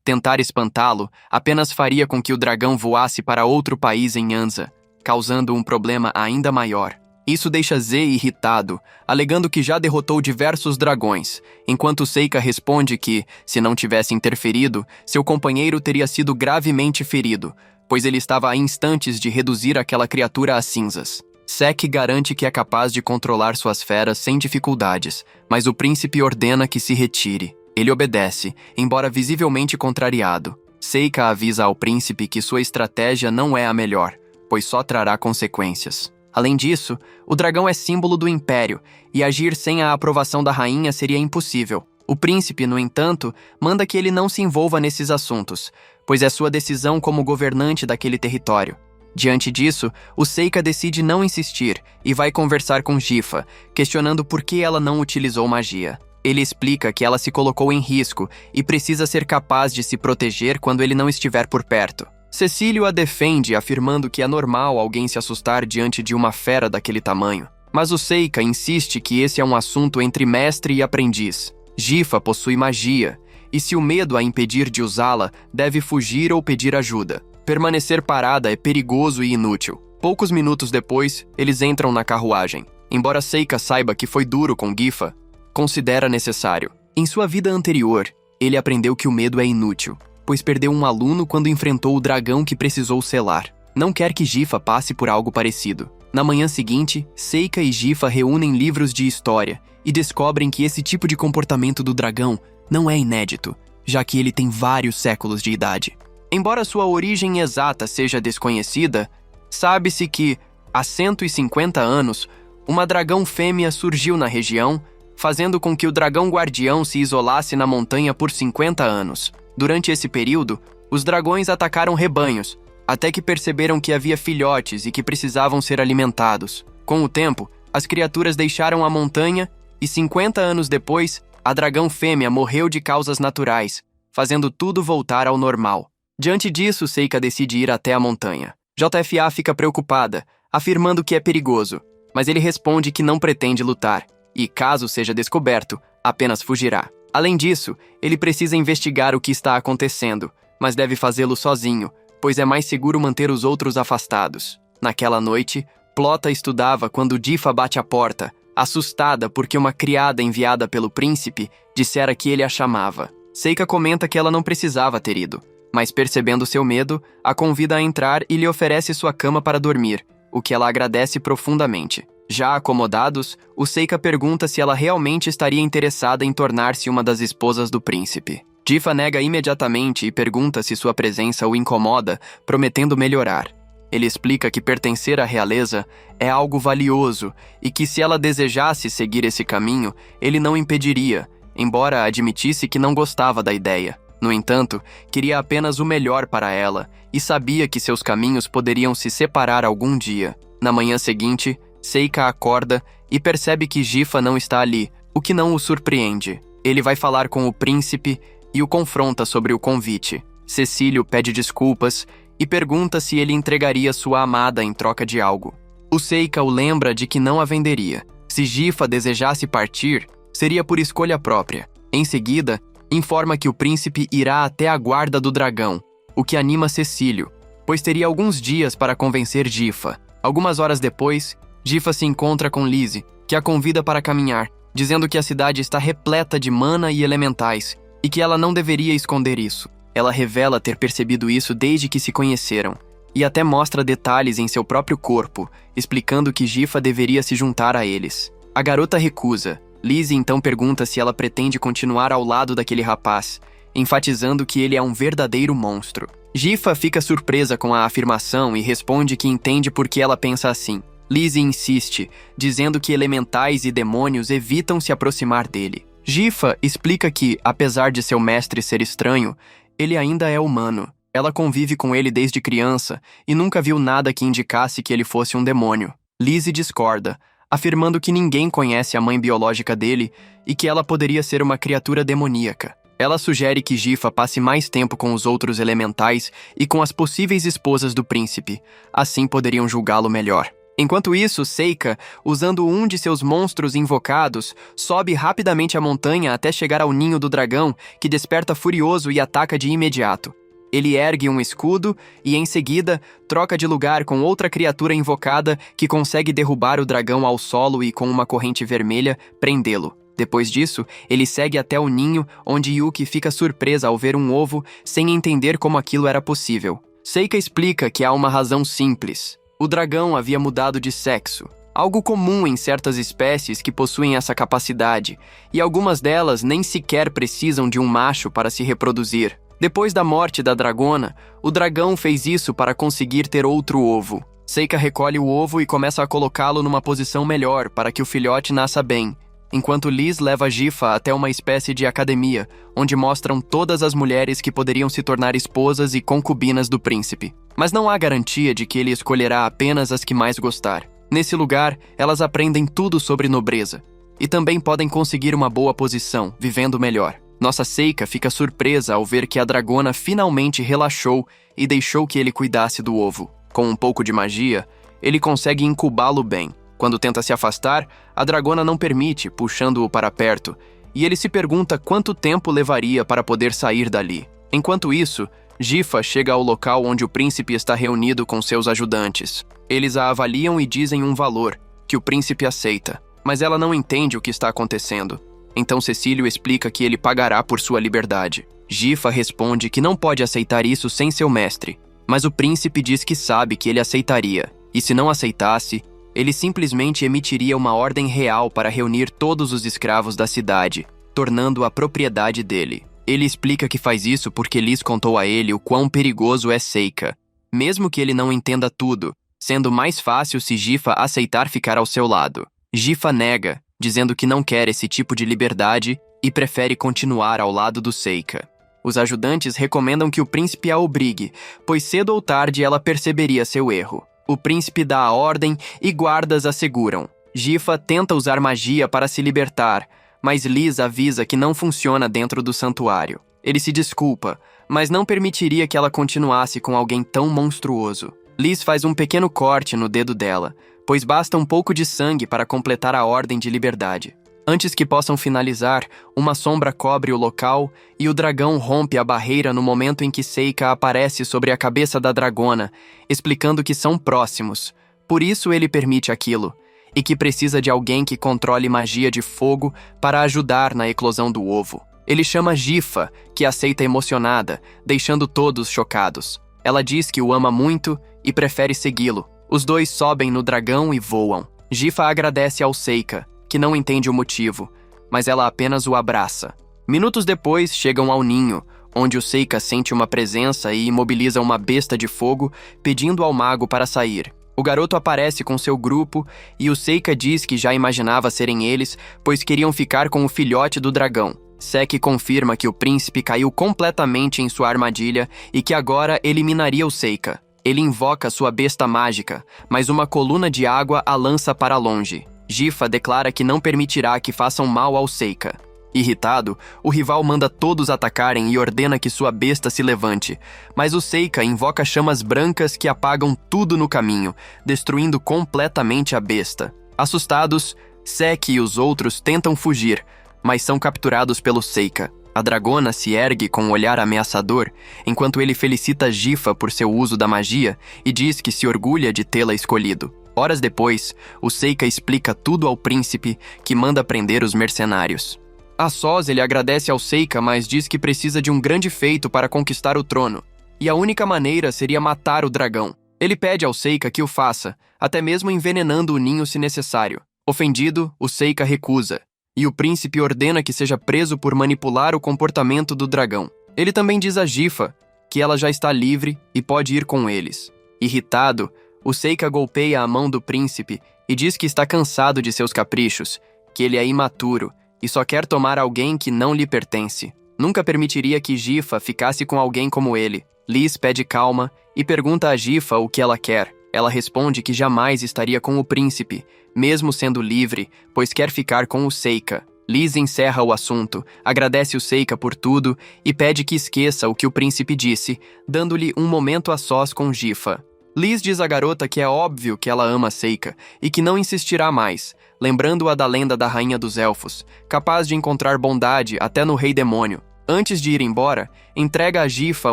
tentar espantá-lo apenas faria com que o dragão voasse para outro país em Anza, causando um problema ainda maior. Isso deixa Z irritado, alegando que já derrotou diversos dragões, enquanto Seika responde que, se não tivesse interferido, seu companheiro teria sido gravemente ferido, pois ele estava a instantes de reduzir aquela criatura a cinzas. Sek garante que é capaz de controlar suas feras sem dificuldades, mas o príncipe ordena que se retire. Ele obedece, embora visivelmente contrariado. Seika avisa ao príncipe que sua estratégia não é a melhor, pois só trará consequências. Além disso, o dragão é símbolo do império, e agir sem a aprovação da rainha seria impossível. O príncipe, no entanto, manda que ele não se envolva nesses assuntos, pois é sua decisão como governante daquele território. Diante disso, o Seika decide não insistir e vai conversar com Gifa, questionando por que ela não utilizou magia. Ele explica que ela se colocou em risco e precisa ser capaz de se proteger quando ele não estiver por perto. Cecílio a defende, afirmando que é normal alguém se assustar diante de uma fera daquele tamanho. Mas o Seika insiste que esse é um assunto entre mestre e aprendiz. Gifa possui magia, e se o medo a impedir de usá-la, deve fugir ou pedir ajuda. Permanecer parada é perigoso e inútil. Poucos minutos depois, eles entram na carruagem. Embora Seika saiba que foi duro com Gifa, considera necessário. Em sua vida anterior, ele aprendeu que o medo é inútil, pois perdeu um aluno quando enfrentou o dragão que precisou selar. Não quer que Gifa passe por algo parecido. Na manhã seguinte, Seika e Gifa reúnem livros de história e descobrem que esse tipo de comportamento do dragão não é inédito, já que ele tem vários séculos de idade. Embora sua origem exata seja desconhecida, sabe-se que, há 150 anos, uma dragão fêmea surgiu na região, fazendo com que o dragão guardião se isolasse na montanha por 50 anos. Durante esse período, os dragões atacaram rebanhos, até que perceberam que havia filhotes e que precisavam ser alimentados. Com o tempo, as criaturas deixaram a montanha e 50 anos depois, a dragão fêmea morreu de causas naturais, fazendo tudo voltar ao normal. Diante disso, Seika decide ir até a montanha. JFA fica preocupada, afirmando que é perigoso, mas ele responde que não pretende lutar, e, caso seja descoberto, apenas fugirá. Além disso, ele precisa investigar o que está acontecendo, mas deve fazê-lo sozinho, pois é mais seguro manter os outros afastados. Naquela noite, Plota estudava quando Gifa bate à porta, assustada porque uma criada enviada pelo príncipe dissera que ele a chamava. Seika comenta que ela não precisava ter ido, mas percebendo seu medo, a convida a entrar e lhe oferece sua cama para dormir, o que ela agradece profundamente. Já acomodados, o Seika pergunta se ela realmente estaria interessada em tornar-se uma das esposas do príncipe. Gifa nega imediatamente e pergunta se sua presença o incomoda, prometendo melhorar. Ele explica que pertencer à realeza é algo valioso e que se ela desejasse seguir esse caminho, ele não impediria, embora admitisse que não gostava da ideia. No entanto, queria apenas o melhor para ela e sabia que seus caminhos poderiam se separar algum dia. Na manhã seguinte, Seika acorda e percebe que Gifa não está ali, o que não o surpreende. Ele vai falar com o príncipe e o confronta sobre o convite. Cecílio pede desculpas e pergunta se ele entregaria sua amada em troca de algo. O Seika o lembra de que não a venderia. Se Gifa desejasse partir, seria por escolha própria. Em seguida, informa que o príncipe irá até a guarda do dragão, o que anima Cecílio, pois teria alguns dias para convencer Gifa. Algumas horas depois, Gifa se encontra com Lizzie, que a convida para caminhar, dizendo que a cidade está repleta de mana e elementais, e que ela não deveria esconder isso. Ela revela ter percebido isso desde que se conheceram, e até mostra detalhes em seu próprio corpo, explicando que Gifa deveria se juntar a eles. A garota recusa. Lizzie então pergunta se ela pretende continuar ao lado daquele rapaz, enfatizando que ele é um verdadeiro monstro. Gifa fica surpresa com a afirmação e responde que entende por que ela pensa assim. Lizzie insiste, dizendo que elementais e demônios evitam se aproximar dele. Gifa explica que, apesar de seu mestre ser estranho, ele ainda é humano. Ela convive com ele desde criança e nunca viu nada que indicasse que ele fosse um demônio. Lizzie discorda, afirmando que ninguém conhece a mãe biológica dele e que ela poderia ser uma criatura demoníaca. Ela sugere que Gifa passe mais tempo com os outros elementais e com as possíveis esposas do príncipe, assim poderiam julgá-lo melhor. Enquanto isso, Seika, usando um de seus monstros invocados, sobe rapidamente a montanha até chegar ao ninho do dragão, que desperta furioso e ataca de imediato. Ele ergue um escudo e, em seguida, troca de lugar com outra criatura invocada que consegue derrubar o dragão ao solo e, com uma corrente vermelha, prendê-lo. Depois disso, ele segue até o ninho, onde Yuki fica surpresa ao ver um ovo, sem entender como aquilo era possível. Seika explica que há uma razão simples. O dragão havia mudado de sexo, algo comum em certas espécies que possuem essa capacidade, e algumas delas nem sequer precisam de um macho para se reproduzir. Depois da morte da dragona, o dragão fez isso para conseguir ter outro ovo. Seika recolhe o ovo e começa a colocá-lo numa posição melhor para que o filhote nasça bem, enquanto Liz leva Gifa até uma espécie de academia, onde mostram todas as mulheres que poderiam se tornar esposas e concubinas do príncipe. Mas não há garantia de que ele escolherá apenas as que mais gostar. Nesse lugar, elas aprendem tudo sobre nobreza, e também podem conseguir uma boa posição, vivendo melhor. Nossa Seika fica surpresa ao ver que a dragona finalmente relaxou e deixou que ele cuidasse do ovo. Com um pouco de magia, ele consegue incubá-lo bem. Quando tenta se afastar, a dragona não permite, puxando-o para perto, e ele se pergunta quanto tempo levaria para poder sair dali. Enquanto isso, Gifa chega ao local onde o príncipe está reunido com seus ajudantes. Eles a avaliam e dizem um valor, que o príncipe aceita, mas ela não entende o que está acontecendo. Então Cecílio explica que ele pagará por sua liberdade. Gifa responde que não pode aceitar isso sem seu mestre, mas o príncipe diz que sabe que ele aceitaria, e se não aceitasse, ele simplesmente emitiria uma ordem real para reunir todos os escravos da cidade, tornando-a propriedade dele. Ele explica que faz isso porque Liz contou a ele o quão perigoso é Seika, mesmo que ele não entenda tudo, sendo mais fácil se Gifa aceitar ficar ao seu lado. Gifa nega, dizendo que não quer esse tipo de liberdade e prefere continuar ao lado do Seika. Os ajudantes recomendam que o príncipe a obrigue, pois cedo ou tarde ela perceberia seu erro. O príncipe dá a ordem e guardas a seguram. Gifa tenta usar magia para se libertar, mas Liz avisa que não funciona dentro do santuário. Ele se desculpa, mas não permitiria que ela continuasse com alguém tão monstruoso. Liz faz um pequeno corte no dedo dela, pois basta um pouco de sangue para completar a ordem de liberdade. Antes que possam finalizar, uma sombra cobre o local e o dragão rompe a barreira no momento em que Seika aparece sobre a cabeça da dragona, explicando que são próximos. Por isso ele permite aquilo, e que precisa de alguém que controle magia de fogo para ajudar na eclosão do ovo. Ele chama Gifa, que aceita emocionada, deixando todos chocados. Ela diz que o ama muito e prefere segui-lo. Os dois sobem no dragão e voam. Gifa agradece ao Seika, que não entende o motivo, mas ela apenas o abraça. Minutos depois, chegam ao ninho, onde o Seika sente uma presença e imobiliza uma besta de fogo, pedindo ao mago para sair. O garoto aparece com seu grupo e o Seika diz que já imaginava serem eles, pois queriam ficar com o filhote do dragão. Seki confirma que o príncipe caiu completamente em sua armadilha e que agora eliminaria o Seika. Ele invoca sua besta mágica, mas uma coluna de água a lança para longe. Gifa declara que não permitirá que façam mal ao Seika. Irritado, o rival manda todos atacarem e ordena que sua besta se levante, mas o Seika invoca chamas brancas que apagam tudo no caminho, destruindo completamente a besta. Assustados, Seki e os outros tentam fugir, mas são capturados pelo Seika. A dragona se ergue com um olhar ameaçador, enquanto ele felicita Gifa por seu uso da magia e diz que se orgulha de tê-la escolhido. Horas depois, o Seika explica tudo ao príncipe, que manda prender os mercenários. A sós, ele agradece ao Seika, mas diz que precisa de um grande feito para conquistar o trono, e a única maneira seria matar o dragão. Ele pede ao Seika que o faça, até mesmo envenenando o ninho se necessário. Ofendido, o Seika recusa, e o príncipe ordena que seja preso por manipular o comportamento do dragão. Ele também diz a Gifa que ela já está livre e pode ir com eles. Irritado, O Seika golpeia a mão do príncipe e diz que está cansado de seus caprichos, que ele é imaturo e só quer tomar alguém que não lhe pertence. Nunca permitiria que Gifa ficasse com alguém como ele. Liz pede calma e pergunta a Gifa o que ela quer. Ela responde que jamais estaria com o príncipe, mesmo sendo livre, pois quer ficar com o Seika. Liz encerra o assunto, agradece o Seika por tudo e pede que esqueça o que o príncipe disse, dando-lhe um momento a sós com Gifa. Liz diz à garota que é óbvio que ela ama Seika e que não insistirá mais, lembrando-a da lenda da Rainha dos Elfos, capaz de encontrar bondade até no Rei Demônio. Antes de ir embora, entrega a Gifa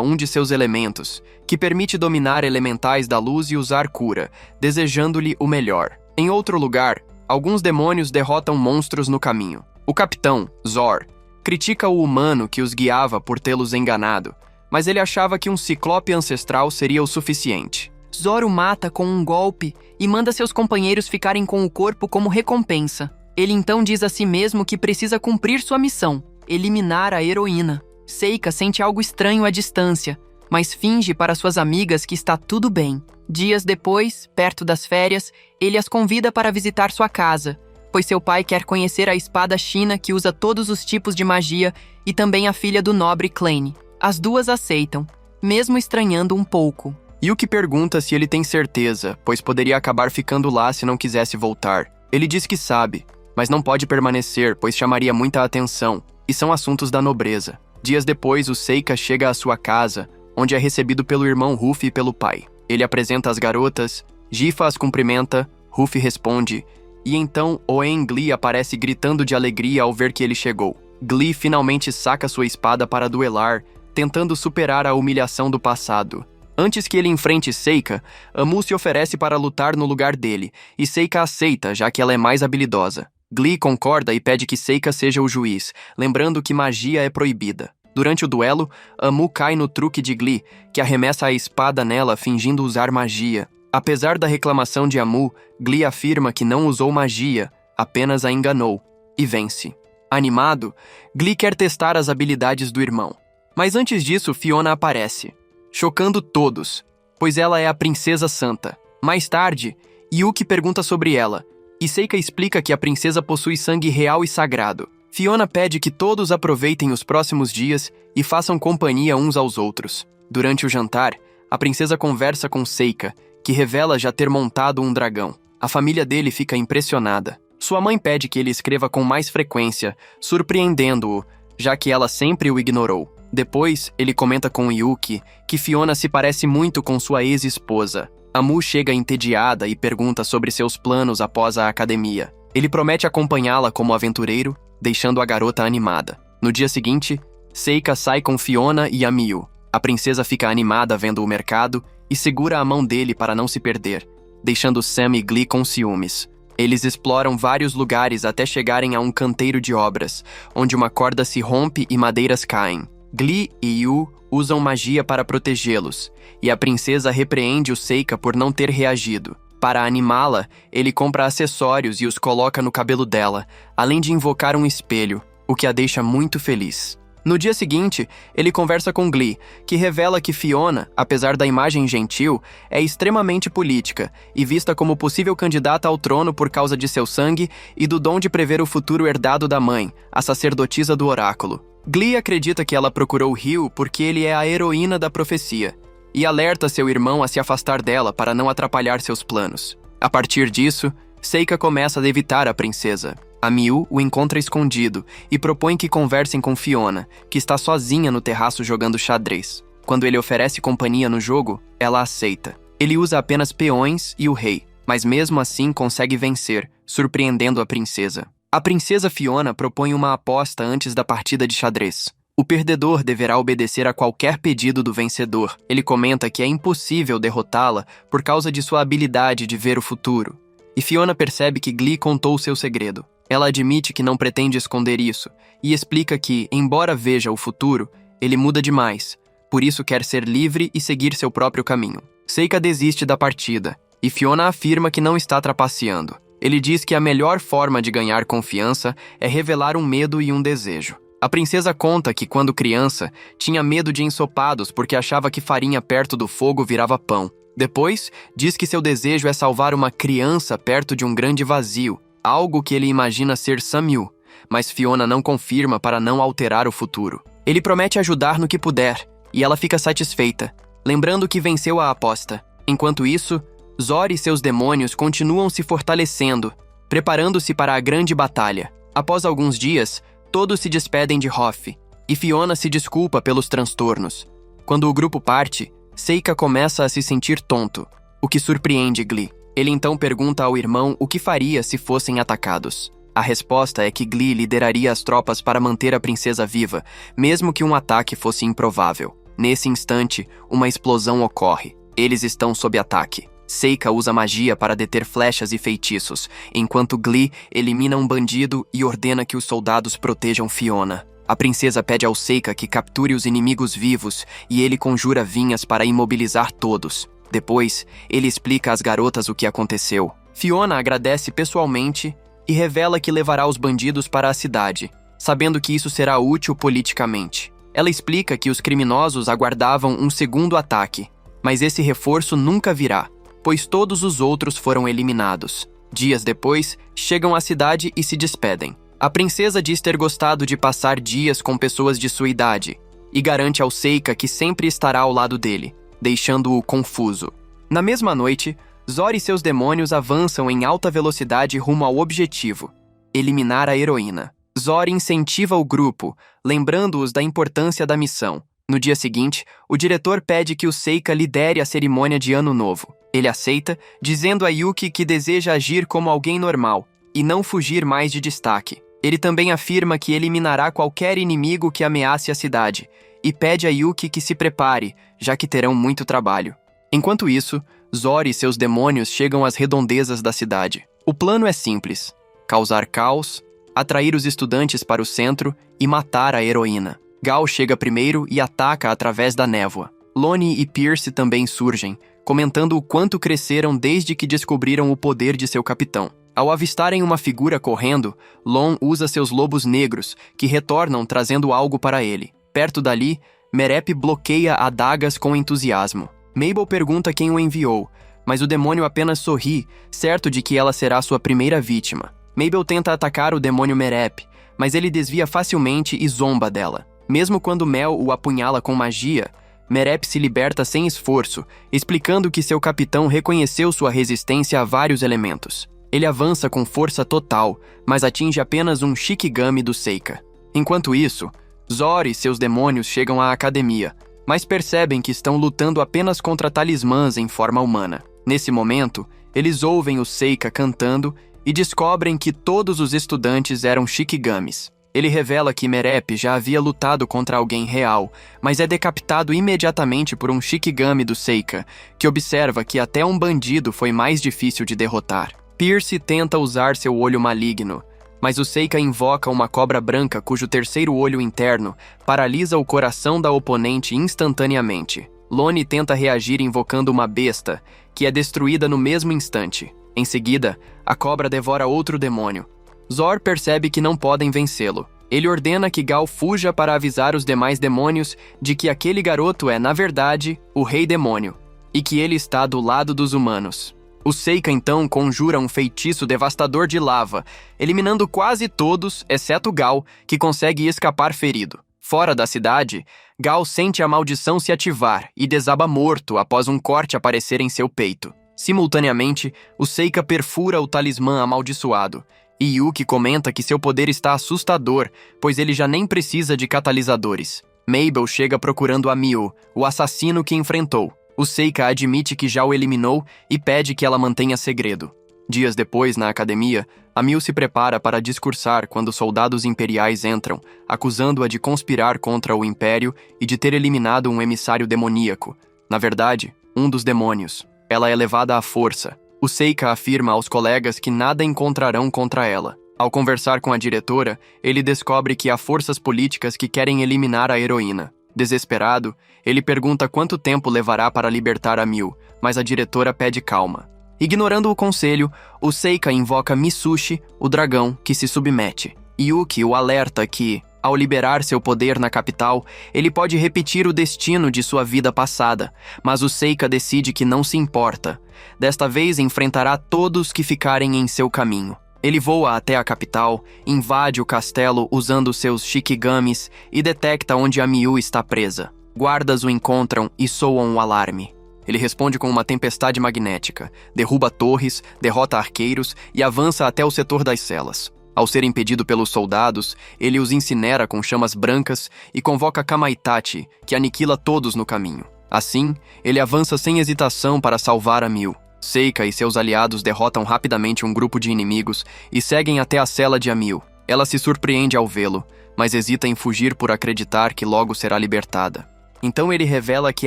um de seus elementos, que permite dominar elementais da luz e usar cura, desejando-lhe o melhor. Em outro lugar, alguns demônios derrotam monstros no caminho. O capitão, Zor, critica o humano que os guiava por tê-los enganado, mas ele achava que um ciclope ancestral seria o suficiente. Zor o mata com um golpe e manda seus companheiros ficarem com o corpo como recompensa. Ele então diz a si mesmo que precisa cumprir sua missão, eliminar a heroína. Seika sente algo estranho à distância, mas finge para suas amigas que está tudo bem. Dias depois, perto das férias, ele as convida para visitar sua casa, pois seu pai quer conhecer a espada China que usa todos os tipos de magia e também a filha do nobre Klein. As duas aceitam, mesmo estranhando um pouco. Yuki pergunta se ele tem certeza, pois poderia acabar ficando lá se não quisesse voltar. Ele diz que sabe, mas não pode permanecer, pois chamaria muita atenção, e são assuntos da nobreza. Dias depois, o Seika chega à sua casa, onde é recebido pelo irmão Ruffy e pelo pai. Ele apresenta as garotas, Gifa as cumprimenta, Ruffy responde, e então Oen Glee aparece gritando de alegria ao ver que ele chegou. Glee finalmente saca sua espada para duelar, tentando superar a humilhação do passado. Antes que ele enfrente Seika, Amu se oferece para lutar no lugar dele, e Seika aceita, já que ela é mais habilidosa. Glee concorda e pede que Seika seja o juiz, lembrando que magia é proibida. Durante o duelo, Amu cai no truque de Glee, que arremessa a espada nela fingindo usar magia. Apesar da reclamação de Amu, Glee afirma que não usou magia, apenas a enganou, e vence. Animado, Glee quer testar as habilidades do irmão. Mas antes disso, Fiona aparece, chocando todos, pois ela é a princesa santa. Mais tarde, Yuki pergunta sobre ela, e Seika explica que a princesa possui sangue real e sagrado. Fiona pede que todos aproveitem os próximos dias e façam companhia uns aos outros. Durante o jantar, a princesa conversa com Seika, que revela já ter montado um dragão. A família dele fica impressionada. Sua mãe pede que ele escreva com mais frequência, surpreendendo-o, já que ela sempre o ignorou. Depois, ele comenta com Yuki que Fiona se parece muito com sua ex-esposa. Amu chega entediada e pergunta sobre seus planos após a academia. Ele promete acompanhá-la como aventureiro, deixando a garota animada. No dia seguinte, Seika sai com Fiona e a Miu. A princesa fica animada vendo o mercado e segura a mão dele para não se perder, deixando Sam e Glee com ciúmes. Eles exploram vários lugares até chegarem a um canteiro de obras, onde uma corda se rompe e madeiras caem. Glee e Yu usam magia para protegê-los, e a princesa repreende o Seika por não ter reagido. Para animá-la, ele compra acessórios e os coloca no cabelo dela, além de invocar um espelho, o que a deixa muito feliz. No dia seguinte, ele conversa com Glee, que revela que Fiona, apesar da imagem gentil, é extremamente política e vista como possível candidata ao trono por causa de seu sangue e do dom de prever o futuro herdado da mãe, a sacerdotisa do oráculo. Glee acredita que ela procurou Ryu porque ele é a heroína da profecia, e alerta seu irmão a se afastar dela para não atrapalhar seus planos. A partir disso, Seika começa a evitar a princesa. A Miu o encontra escondido e propõe que conversem com Fiona, que está sozinha no terraço jogando xadrez. Quando ele oferece companhia no jogo, ela aceita. Ele usa apenas peões e o rei, mas mesmo assim consegue vencer, surpreendendo a princesa. A princesa Fiona propõe uma aposta antes da partida de xadrez. O perdedor deverá obedecer a qualquer pedido do vencedor. Ele comenta que é impossível derrotá-la por causa de sua habilidade de ver o futuro. E Fiona percebe que Glee contou seu segredo. Ela admite que não pretende esconder isso e explica que, embora veja o futuro, ele muda demais. Por isso quer ser livre e seguir seu próprio caminho. Seika desiste da partida e Fiona afirma que não está trapaceando. Ele diz que a melhor forma de ganhar confiança é revelar um medo e um desejo. A princesa conta que, quando criança, tinha medo de ensopados porque achava que farinha perto do fogo virava pão. Depois, diz que seu desejo é salvar uma criança perto de um grande vazio, algo que ele imagina ser Samil, mas Fiona não confirma para não alterar o futuro. Ele promete ajudar no que puder, e ela fica satisfeita, lembrando que venceu a aposta. Enquanto isso, Zor e seus demônios continuam se fortalecendo, preparando-se para a grande batalha. Após alguns dias, todos se despedem de Hoff, e Fiona se desculpa pelos transtornos. Quando o grupo parte, Seika começa a se sentir tonto, o que surpreende Glee. Ele então pergunta ao irmão o que faria se fossem atacados. A resposta é que Glee lideraria as tropas para manter a princesa viva, mesmo que um ataque fosse improvável. Nesse instante, uma explosão ocorre. Eles estão sob ataque. Seika usa magia para deter flechas e feitiços, enquanto Glee elimina um bandido e ordena que os soldados protejam Fiona. A princesa pede ao Seika que capture os inimigos vivos e ele conjura vinhas para imobilizar todos. Depois, ele explica às garotas o que aconteceu. Fiona agradece pessoalmente e revela que levará os bandidos para a cidade, sabendo que isso será útil politicamente. Ela explica que os criminosos aguardavam um segundo ataque, mas esse reforço nunca virá, pois todos os outros foram eliminados. Dias depois, chegam à cidade e se despedem. A princesa diz ter gostado de passar dias com pessoas de sua idade e garante ao Seika que sempre estará ao lado dele, deixando-o confuso. Na mesma noite, Zor e seus demônios avançam em alta velocidade rumo ao objetivo: eliminar a heroína. Zor incentiva o grupo, lembrando-os da importância da missão. No dia seguinte, o diretor pede que o Seika lidere a cerimônia de Ano Novo. Ele aceita, dizendo a Yuki que deseja agir como alguém normal e não fugir mais de destaque. Ele também afirma que eliminará qualquer inimigo que ameace a cidade e pede a Yuki que se prepare, já que terão muito trabalho. Enquanto isso, Zor e seus demônios chegam às redondezas da cidade. O plano é simples: causar caos, atrair os estudantes para o centro e matar a heroína. Gal chega primeiro e ataca através da névoa. Lonnie e Pierce também surgem, comentando o quanto cresceram desde que descobriram o poder de seu capitão. Ao avistarem uma figura correndo, Lon usa seus lobos negros, que retornam trazendo algo para ele. Perto dali, Merep bloqueia adagas com entusiasmo. Mabel pergunta quem o enviou, mas o demônio apenas sorri, certo de que ela será sua primeira vítima. Mabel tenta atacar o demônio Merep, mas ele desvia facilmente e zomba dela. Mesmo quando Mel o apunhala com magia, Merep se liberta sem esforço, explicando que seu capitão reconheceu sua resistência a vários elementos. Ele avança com força total, mas atinge apenas um Shikigami do Seika. Enquanto isso, Zor e seus demônios chegam à academia, mas percebem que estão lutando apenas contra talismãs em forma humana. Nesse momento, eles ouvem o Seika cantando e descobrem que todos os estudantes eram Shikigamis. Ele revela que Merep já havia lutado contra alguém real, mas é decapitado imediatamente por um Shikigami do Seika, que observa que até um bandido foi mais difícil de derrotar. Pierce tenta usar seu olho maligno, mas o Seika invoca uma cobra branca cujo terceiro olho interno paralisa o coração da oponente instantaneamente. Lonnie tenta reagir invocando uma besta, que é destruída no mesmo instante. Em seguida, a cobra devora outro demônio. Zor percebe que não podem vencê-lo. Ele ordena que Gal fuja para avisar os demais demônios de que aquele garoto é, na verdade, o Rei Demônio, e que ele está do lado dos humanos. O Seika então conjura um feitiço devastador de lava, eliminando quase todos, exceto Gal, que consegue escapar ferido. Fora da cidade, Gal sente a maldição se ativar e desaba morto após um corte aparecer em seu peito. Simultaneamente, o Seika perfura o talismã amaldiçoado, e Yuki comenta que seu poder está assustador, pois ele já nem precisa de catalisadores. Mabel chega procurando a Miu, o assassino que enfrentou. O Seika admite que já o eliminou e pede que ela mantenha segredo. Dias depois, na academia, a Miu se prepara para discursar quando soldados imperiais entram, acusando-a de conspirar contra o Império e de ter eliminado um emissário demoníaco. Na verdade, um dos demônios. Ela é levada à força. O Seika afirma aos colegas que nada encontrarão contra ela. Ao conversar com a diretora, ele descobre que há forças políticas que querem eliminar a heroína. Desesperado, ele pergunta quanto tempo levará para libertar a Miu, mas a diretora pede calma. Ignorando o conselho, o Seika invoca Mitsushi, o dragão, que se submete. Yuki o alerta que, Ao liberar seu poder na capital, ele pode repetir o destino de sua vida passada, mas o Seika decide que não se importa. Desta vez enfrentará todos que ficarem em seu caminho. Ele voa até a capital, invade o castelo usando seus shikigamis e detecta onde a Miu está presa. Guardas o encontram e soam um alarme. Ele responde com uma tempestade magnética, derruba torres, derrota arqueiros e avança até o setor das celas. Ao ser impedido pelos soldados, ele os incinera com chamas brancas e convoca Kamaitachi, que aniquila todos no caminho. Assim, ele avança sem hesitação para salvar a Miu. Seika e seus aliados derrotam rapidamente um grupo de inimigos e seguem até a cela de Miu. Ela se surpreende ao vê-lo, mas hesita em fugir por acreditar que logo será libertada. Então ele revela que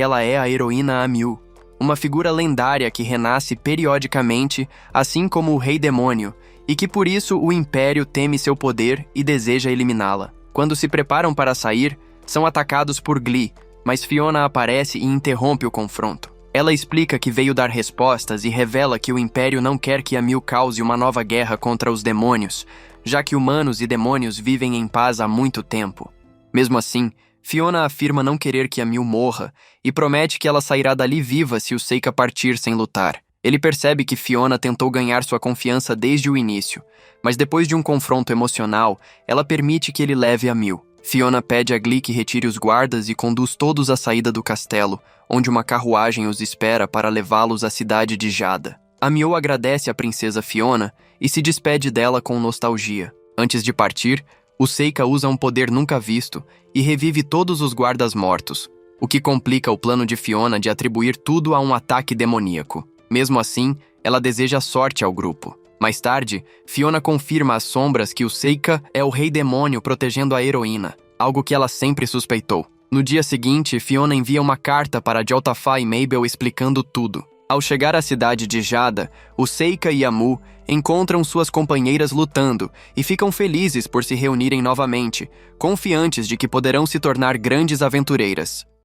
ela é a heroína Miu, uma figura lendária que renasce periodicamente, assim como o Rei Demônio, e que por isso o Império teme seu poder e deseja eliminá-la. Quando se preparam para sair, são atacados por Glee, mas Fiona aparece e interrompe o confronto. Ela explica que veio dar respostas e revela que o Império não quer que a Miu cause uma nova guerra contra os demônios, já que humanos e demônios vivem em paz há muito tempo. Mesmo assim, Fiona afirma não querer que a Miu morra e promete que ela sairá dali viva se o Seika partir sem lutar. Ele percebe que Fiona tentou ganhar sua confiança desde o início, mas depois de um confronto emocional, ela permite que ele leve a Miu. Fiona pede a Glee que retire os guardas e conduz todos à saída do castelo, onde uma carruagem os espera para levá-los à cidade de Jada. A Miu agradece à princesa Fiona e se despede dela com nostalgia. Antes de partir, o Seika usa um poder nunca visto e revive todos os guardas mortos, o que complica o plano de Fiona de atribuir tudo a um ataque demoníaco. Mesmo assim, ela deseja sorte ao grupo. Mais tarde, Fiona confirma às sombras que o Seika é o Rei Demônio protegendo a heroína, algo que ela sempre suspeitou. No dia seguinte, Fiona envia uma carta para Jaltafá e Mabel explicando tudo. Ao chegar à cidade de Jada, o Seika e a Mu encontram suas companheiras lutando e ficam felizes por se reunirem novamente, confiantes de que poderão se tornar grandes aventureiras.